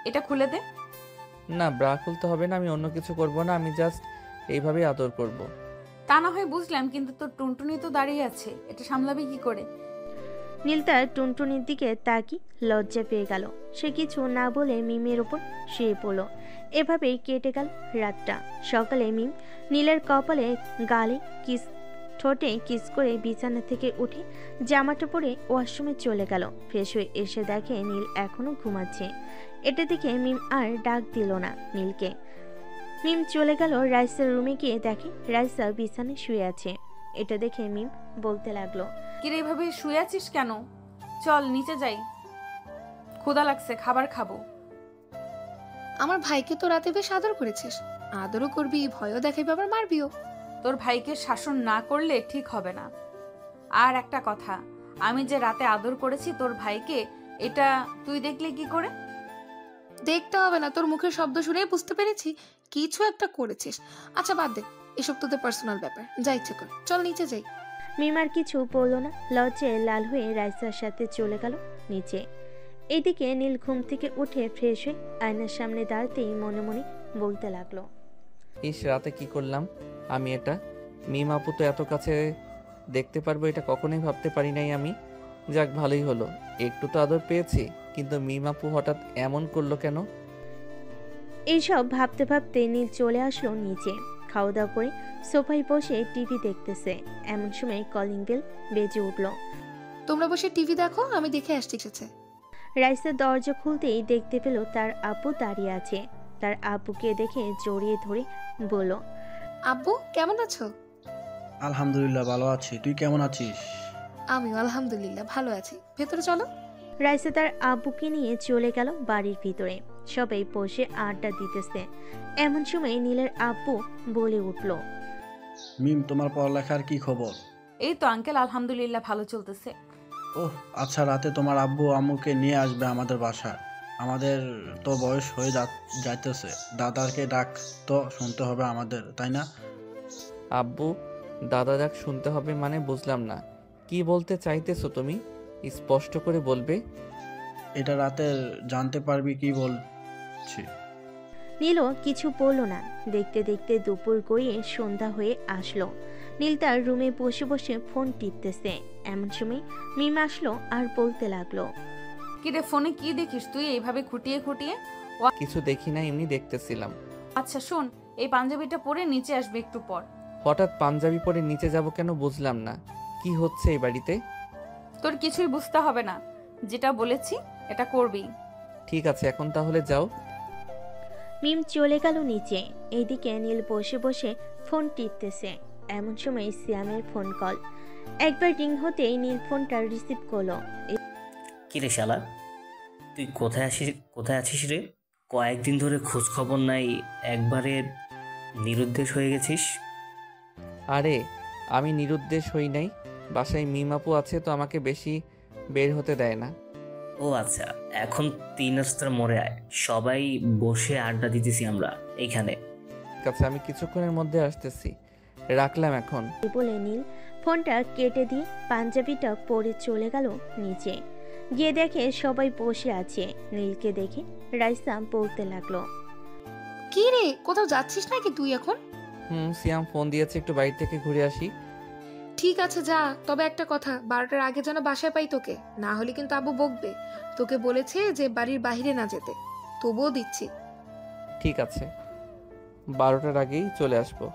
এটা খুলে দে। না, ব্রা খুলতে হবে না, আমি অন্য কিছু করব না, আমি জাস্ট এইভাবেই আদর করব। তা না হয় বুঝলাম, কিন্তু তোর টুনটুনি তো দাঁড়িয়ে আছে, এটা সামলাবি কি করে? নীল তার টুনটুনির দিকে তাকি লজ্জা পেয়ে গেল। সে কিছু না বলে মিমের ওপর শুয়ে পড়ল। এভাবেই কেটে গেল রাতটা। সকালে মিম নীলের কপালে গালে কিস ঠোঁটে কিস করে বিছানা থেকে উঠে জামাটা পরে ওয়াশরুমে চলে গেল। ফ্রেশ হয়ে এসে দেখে নীল এখনো ঘুমাচ্ছে। এটা দেখে মিম আর ডাক দিল না নীলকে। মিম চলে গেল রাইসার রুমে গিয়ে দেখে রাইসা বিছানায় শুয়ে আছে। এটা দেখে মিম বলতে লাগলো, কিরে এভাবে শুয়ে আছিস কেন? চল নিচে যাই, ক্ষুধা লাগছে, খাবার খাবো। আমার ভাইকে তো রাতে বেশ আদর করেছিস, আদরও করবি, ভয়ও দেখাবি, আবার মারবিও। তোর ভাইকে শাসন না করলে ঠিক হবে না। আর একটা কথা, আমি যে রাতে আদর করেছি তোর ভাইকে, এটা তুই দেখলে কি করে? দেখতে হবে না, তোর মুখের শব্দ শুনেই বুঝতে পেরেছি কিছু একটা করেছিস। আচ্ছা বাদ দে, এসব তোদের পার্সোনাল ব্যাপার, যা ইচ্ছে কর, চল নিচে যাই। মিম আর কিছু বলল না, লজ্জায় লাল হয়ে রাইসার সাথে চলে গেল নিচে। এইদিকে নীল ঘুম থেকে উঠে ফ্রেশ হয়ে আয়নার সামনে দাঁড়াতেই মনে মনে বলতে লাগলো, ইস, রাতে কি করলাম আমি এটা? মিম আপু তো এত কাছে দেখতে পারবো এটা কখনোই ভাবতে পারি নাই আমি। যাক ভালোই হলো, একটু তো আদর পেয়েছি। কিন্তু মিমাপু হঠাৎ এমন করলো কেন? এইসব ভাবতে ভাবতে নীল চলে আসলো নিচে। খাওয়া দাওয়া করে সোফায় বসে টিভি দেখতেছে। এমন সময় কলিং বেল বেজে উঠল। তোমরা বসে টিভি দেখো, আমি দেখে আসতে এসেছে। রাইসা দরজা খুলতেই দেখতে পেল তার আব্বু দাঁড়িয়ে আছে। তার আব্বুকে দেখে জড়িয়ে ধরে বলল, আব্বু কেমন আছো? আলহামদুলিল্লাহ ভালো আছি, তুই কেমন আছিস? আমিও আলহামদুলিল্লাহ ভালো আছি, ভেতরে চলো। রাইসা তার আব্বুকে নিয়ে চলে গেল বাড়ির ভিতরে। সবাই বসে আড্ডা দিতেছে। এমন সময় নীলের আব্বু বলে উঠল, মিম তোমার পড়ালেখার কি খবর? এই তো আঙ্কেল, আলহামদুলিল্লাহ ভালো চলতেছে। ওহ আচ্ছা, রাতে তোমার আব্বু আম্মুকে নিয়ে আসবে আমাদের বাসায়। আমাদের তো বয়স হয়ে যাইতেছে, দাদাকে ডাক তো শুনতে হবে আমাদের, তাই না? আব্বু দাদা ডাক শুনতে হবে মানে বুঝলাম না, কি বলতে চাইতেছো তুমি? স্পষ্ট করে বলবে। এটা রাতের জানতে পারবি কি বলছি। নীলও কিছু বলল না। দেখতে দেখতে দুপুর গড়িয়ে সন্ধ্যা হয়ে আসলো। নীল তার রুমে বসে বসে ফোন টিপতেছে। এমন সময় মিম আসলো আর বলতে লাগলো, কিরে ফোনে কি দেখিস তুই এইভাবে খুঁটিয়ে খুঁটিয়ে? কিছু দেখি না, এমনি দেখতেছিলাম। আচ্ছা শোন, এই পাঞ্জাবিটা পরে নিচে আসবে একটু পর। হঠাৎ পাঞ্জাবি পরে নিচে যাব কেন বুঝলাম না, কি হচ্ছে এই বাড়িতে? তোর কিছুই বুঝতে হবে না, যেটা বলেছি এটা করবি। ঠিক আছে, এখন তাহলে যাও। মিম চলে গেল নিচে। এইদিকে নীল বসে বসে ফোন টিপতেছে। এমন সময় সিয়ামের ফোন কল। একবার রিং হতেই নীল ফোনটা রিসিভ করলো। কিরে শালা, তুই কোথায় আছিস রে? কয়েকদিন ধরে খোঁজ খবর নাই, একবারে নিরুদ্দেশ হয়ে গেছিস। আরে আমি নিরুদ্দেশ হই নাই, বাসায় মিমাপু আছে তো আমাকে বেশি বের হতে দেয় না। ও আচ্ছা, এখন 3 রাস্তার মোড়ে আয়, সবাই বসে আড্ডা দিতেছি আমরা এইখানে। ঠিক আছে, আমি কিছুক্ষণের মধ্যে আসতেছি, রাখলাম এখন। বলে নীল ফোনটা কেটে দিয়ে পাঞ্জাবিটা পরে চলে গেল নিচে। গিয়ে দেখে সবাই বসে আছে। নীলকে দেখে রাইসা বলতে লাগলো, কি রে, কোথাও যাচ্ছিস নাকি তুই এখন? সিয়াম ফোন দিয়েছে, একটু বাইরে থেকে ঘুরে আসি। ঠিক আছে যা, তবে একটা কথা, 12টার আগে যেন বাসায় পাই তোকে, না হলে কিন্তু আব্বু বকবে। তোকে বলেছে যে বাড়ির বাইরে না যেতে, তবুও দিচ্ছি। ঠিক আছে, 12টার আগেই চলে আসবো।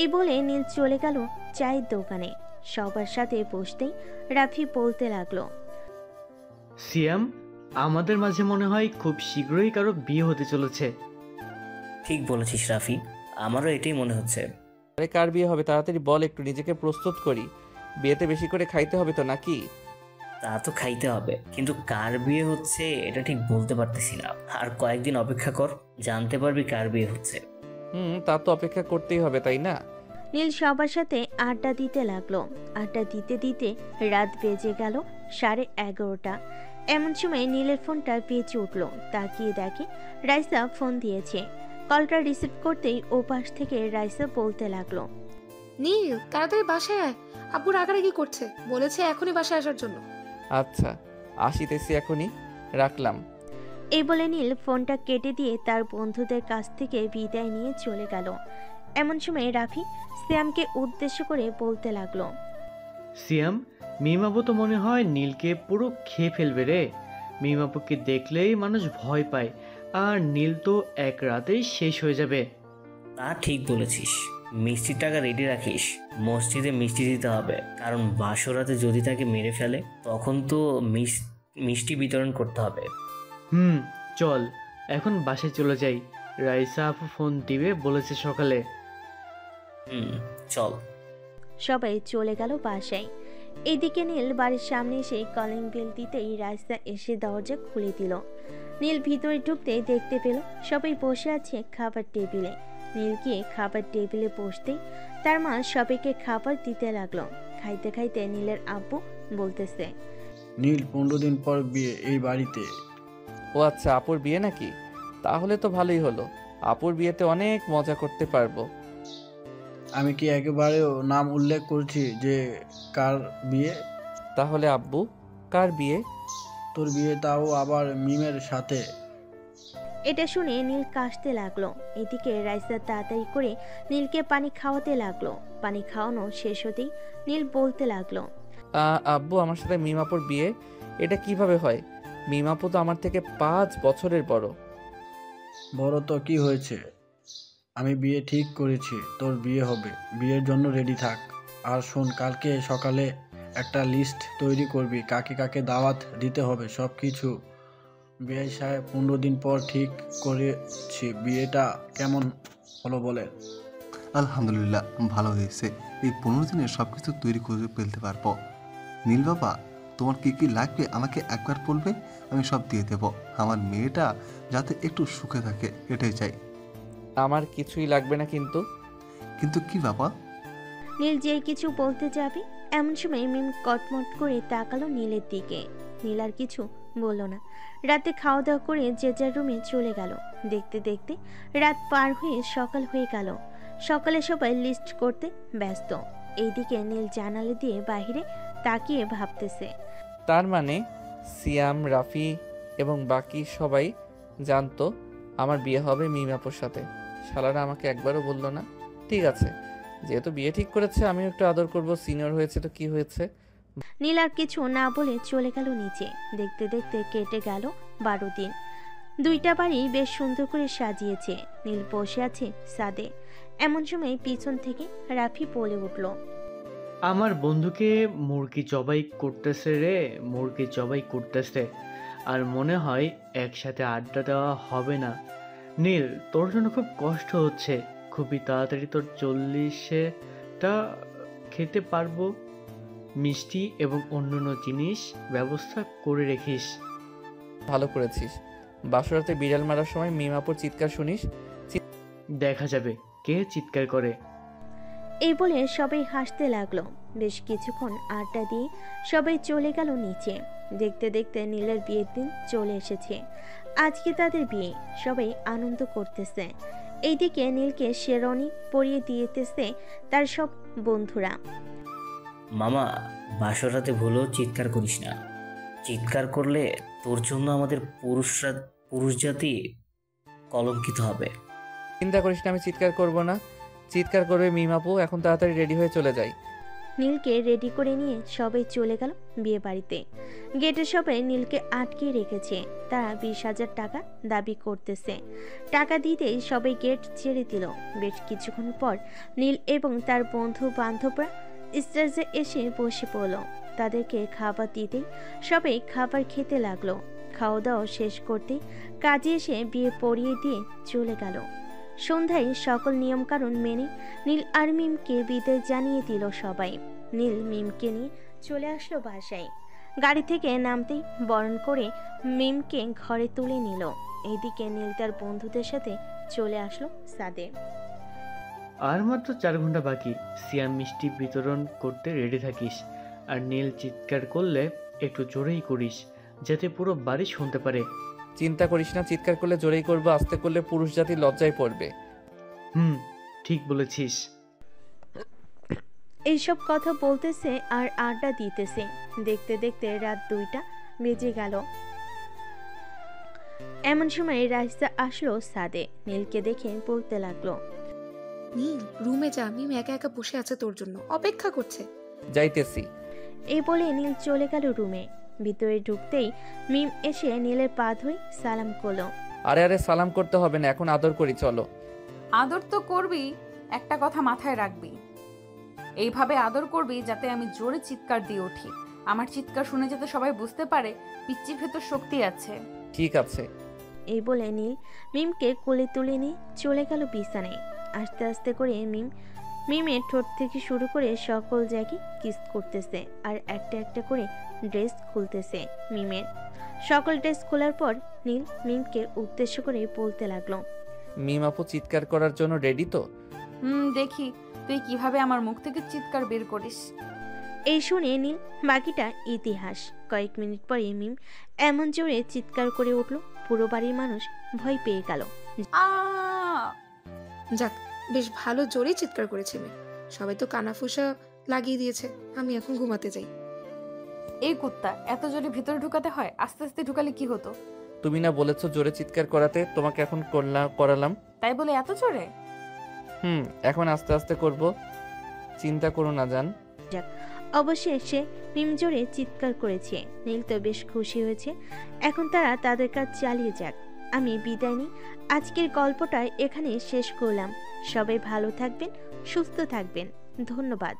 এই বলে নীল চলে গেল চায়ের দোকানে। সবার সাথে বসতেই রাফি বলতে লাগলো, সিয়াম, আমাদের মাঝে মনে হয় খুব শীঘ্রই কারো বিয়ে হতে চলেছে। ঠিক বলেছিস রাফি, আমারও এটাই মনে হচ্ছে। আরে কার বিয়ে হবে তাড়াতাড়ি বল, একটু নিজেকে প্রস্তুত করি। বিয়েতে বেশি করে খাইতে হবে তো নাকি? তা তো খাইতে হবে, কিন্তু কার বিয়ে হচ্ছে এটা ঠিক বলতে পারতেছি না। আর কয়েকদিন অপেক্ষা কর, জানতে পারবি কার বিয়ে হচ্ছে। তা তো অপেক্ষা করতেই হবে, তাই না? নীল সবার সাথে আড্ডা দিতে লাগলো। আড্ডা দিতে দিতে রাত বেজে গেল 11:30। এমন সময় নীলের ফোনটা বেজে উঠলো। তাকিয়ে দেখে রাইসা ফোন দিয়েছে। কলটা রিসিভ করতেই ওপাশ থেকে রাইসা বলতে লাগলো, নীল তাড়াতাড়ি বাসায় আয়, আব্বু রাগারাগি করছে, বলেছে এখনই বাসায় আসার জন্য। আচ্ছা আসিতেছি এখনই, রাখলাম। এই বলে নীল ফোনটা কেটে দিয়ে তার বন্ধুদের কাছ থেকে বিদায় নিয়ে চলে গেল। এমন সময় রাফি সিয়ামকে উদ্দেশ্য করে বলতে লাগলো, সিয়াম, মিমাপু তো মনে হয় নীলকে পুরো খেয়ে ফেলবে রে। মিমাপুকে দেখলেই মানুষ ভয় পায়, আর নীল তো এক রাতেই শেষ হয়ে যাবে। তা ঠিক বলেছিস, মিষ্টির টাকা রেডি রাখিস, মসজিদে মিষ্টি দিতে হবে, কারণ বাসরাতে যদি তাকে মেরে ফেলে তখন তো মিষ্টি বিতরণ করতে হবে। চল এখন বাসায় চলে যাই, রাইসা আপু ফোন দিবে বলেছে সকালে। চল। সবাই চলে গেল বাসায়। এদিকে নীল বাড়ির সামনে এসে কলিং বেল দিতেই রাইসা এসে দরজা খুলে দিল। নীল ভিতরে ঢুকতেই দেখতে পেল সবাই বসে আছে খাবার টেবিলে। নীল গিয়ে খাবার টেবিলে বসতেই তার মা সবাইকে খাবার দিতে লাগলো। খাইতে খাইতে নীলের আব্বু বলতেছে, নীল 15 দিন পর বিয়ে এই বাড়িতে। ও আচ্ছা, আপুর বিয়ে নাকি? তাহলে তো ভালোই হলো, আপুর বিয়েতে অনেক মজা করতে পারবো। আমি কি একেবারেও নাম উল্লেখ করছি যে কার বিয়ে? তাহলে আব্বু কার বিয়ে? তোর বিয়ে, তাও আবার মিমের সাথে। এটা শুনে নীল কাশতে লাগলো। এদিকে রাইসা তাড়াতাড়ি করে নীলকে পানি খাওয়াতে লাগলো। পানি খাওয়ানো শেষ হতেই নীল বলতে লাগলো, আব্বু আমার সাথে মিমাপুর বিয়ে, এটা কিভাবে হয়? মিমাপু তো আমার থেকে 5 বছরের বড়। বড় তো কি হয়েছে, আমি বিয়ে ঠিক করেছি, তোর বিয়ে হবে, বিয়ের জন্য রেডি থাক। আর শোন, কালকে সকালে একটা লিস্ট তৈরি করবি, কাকে কাকে দাওয়াত দিতে হবে সব কিছু। বিয়ে সাহেব 15 দিন পর ঠিক করেছি, বিয়েটা কেমন হলো বলেন? আলহামদুলিল্লাহ, ভালো হয়েছে। এই 15 দিনে সব কিছু তৈরি করে ফেলতে পারবো। নীল বাবা, তোমার কি কি লাগবে আমাকে একবার বলবে, আমি সব দিয়ে দেবো। আমার মেয়েটা যাতে একটু সুখে থাকে, এটাই চাই। আমার কিছুই লাগবে না। কিন্তু কিন্তু কি বাবা? নীল যে কিছু বলতে যাবে এমন সময় মিম কটমট করে তাকালো নীলের দিকে। নীল আর কিছু বলল না। রাতে খাওয়া দাওয়া করে যে যার রুমে চলে গেল। দেখতে দেখতে রাত পার হয়ে সকাল হয়ে গেল। সকালে সবাই লিস্ট করতে ব্যস্ত। এইদিকে নীল জানালা দিয়ে বাইরে তাকিয়ে ভাবতেছে, তার মানে সিয়াম, রাফি এবং বাকি সবাই জানতো আমার বিয়ে হবে মিমাপুর সাথে। শালারা আমাকে একবারও বললো না। ঠিক আছে, যেহেতু বিয়ে ঠিক করেছে আমিও একটু আদর করব, সিনিয়র হয়েছে তো কি হয়েছে। নীল আর কিছু না বলে চলে গেল নিচে। দেখতে দেখতে কেটে গেল 12 দিন। 2টা বাড়ি বেশ সুন্দর করে সাজিয়েছে। নীল বসে আছে ছাদে। এমন সময় পিছন থেকে রাফি বলে উঠল, আমার বন্ধুকে মুরগি জবাই করতেছে রে, মুরগি জবাই করতেছে। আর মনে হয় একসাথে আড্ডা দেওয়া হবে না। নীল, তোর জন্য খুব কষ্ট হচ্ছে। খুবই তাড়াতাড়ি তোর 40টা খেতে পারবো। মিষ্টি এবং অন্যান্য জিনিস ব্যবস্থা করে রেখিস। ভালো করেছিস। বাসরাতে বিড়াল মারার সময় মিমাপুর চিৎকার শুনিস, দেখা যাবে কে চিৎকার করে। এই বলে সবাই হাসতে লাগলো। বেশ কিছুক্ষণ আড্ডা দিয়ে সবাই চলে গেল নিচে। দেখতে দেখতে নীলের বিয়ের দিন চলে এসেছে। আজকে তাদের বিয়ে, সবাই আনন্দ করতেছে। এইদিকে নীলকে শেরওয়ানি পরিয়ে দিতেছে তার সব বন্ধুরা। মামা, বাসরাতে ভুলেও চিৎকার করিস না। চিৎকার করলে তোর জন্য আমাদের পুরুষ জাতি কলঙ্কিত হবে। চিন্তা করিস না, আমি চিৎকার করব না। চিৎকার করবে মিমাপু। এখন তাড়াতাড়ি রেডি হয়ে চলে যাই। নীলকে রেডি করে নিয়ে সবাই চলে গেল বিয়ে বাড়িতে। গেটে সবাই নীলকে আটকে রেখেছে। তারা 20,000 টাকা দাবি করতেছে। টাকা দিতেই সবাই গেট ছেড়ে দিল। বেশ কিছুক্ষণ পর নীল এবং তার বন্ধু বান্ধবরা স্টেজে এসে বসে পড়ল। তাদেরকে খাবার দিতেই সবাই খাবার খেতে লাগলো। খাওয়া দাওয়া শেষ করতেই কাজে এসে বিয়ে পড়িয়ে দিয়ে চলে গেল। সন্ধ্যায় সকল নিয়মকানুন মেনে নীল আর মিমকে বিদায় জানিয়ে দিল সবাই। নীল মিমকে নিয়ে চলে আসলো বাসায়। গাড়ি থেকে নামতেই বরণ করে মিমকে ঘরে তুলে নিল। এইদিকে নীল তার বন্ধুদের সাথে চলে আসলো ছাদে। আর মাত্র 4 ঘন্টা বাকি। সিয়াম মিষ্টি বিতরণ করতে রেডি থাকিস। আর নীল চিৎকার করলে একটু জোরেই করিস, যাতে পুরো বাড়ি শুনতে পারে। চিন্তা করিস না, চিৎকার করলে জোরেই করবো, আস্তে করলে পুরুষ জাতি লজ্জায় পড়বে। ঠিক বলেছিস। এইসব কথা বলতেছে আর আড্ডা দিতেছে। দেখতে দেখতে রাত 2টা বেজে গেল। এমন সময় রাইসা আসলো ছাদে। নীলকে দেখে বলতে লাগলো, নীল, রুমে যা, মিম একা একা বসে আছে, তোর জন্য অপেক্ষা করছে। যাইতেছি। এই বলে নীল চলে গেল রুমে। ভিতরে ঢুকতেই মিম এসে নীলের পা ধুয়ে সালাম করলো। আরে আরে, সালাম করতে হবে না, এখন আদর করি, চলো। আদর তো করবি, একটা কথা মাথায় রাখবি, এইভাবে আদর করবি যাতে আমি জোরে চিৎকার দিয়ে উঠি। আমার চিৎকার শুনে যাতে সবাই বুঝতে পারে পিচ্চির ভেতর শক্তি আছে। ঠিক আছে। এই বলে নীল মিমকে কোলে তুলে নিয়ে চলে গেল বিছানায়। আস্তে আস্তে করে মিমের ঠোঁট থেকে শুরু করে সকল জায়গায় কিস করতেছে আর একটা একটা করে ড্রেস খুলতেছে মিমের। সকল ড্রেস খোলার পর নীল মিমকে উদ্দেশ্য করে বলতে লাগলো, মিম আপু চিৎকার করার জন্য রেডি তো? দেখি তুই কিভাবে আমার মুখ থেকে চিৎকার বের করিস। এই শুনে নীল বাকিটা ইতিহাস। কয়েক মিনিট পরে মিম এমন জোরে চিৎকার করে উঠল, পুরো বাড়ির মানুষ ভয় পেয়ে গেল। যাক, বেশ ভালো জোরে চিৎকার করেছে মেয়ে। সবাই তো কানাফুসা লাগিয়ে দিয়েছে। আমি এখন ঘুমাতে যাই। এই কুত্তা, এত জোরে ভিতরে ঢুকাতে হয়? আস্তে আস্তে ঢুকালে কি হতো? তুমি না বলেছো জোরে চিৎকার করাতে, তোমাকে এখন করালাম। তাই বলে এত জোরে? এখন আস্তে আস্তে করব, চিন্তা করো না জান। যাক, অবশেষে মিম জোরে চিৎকার করেছে। নীল তো বেশ খুশি হয়েছে। এখন তারা তাদের কাজ চালিয়ে যাক। আমি বিদায় নিই। আজকের গল্পটা এখানে শেষ করলাম। সবাই ভালো থাকবেন, সুস্থ থাকবেন। ধন্যবাদ।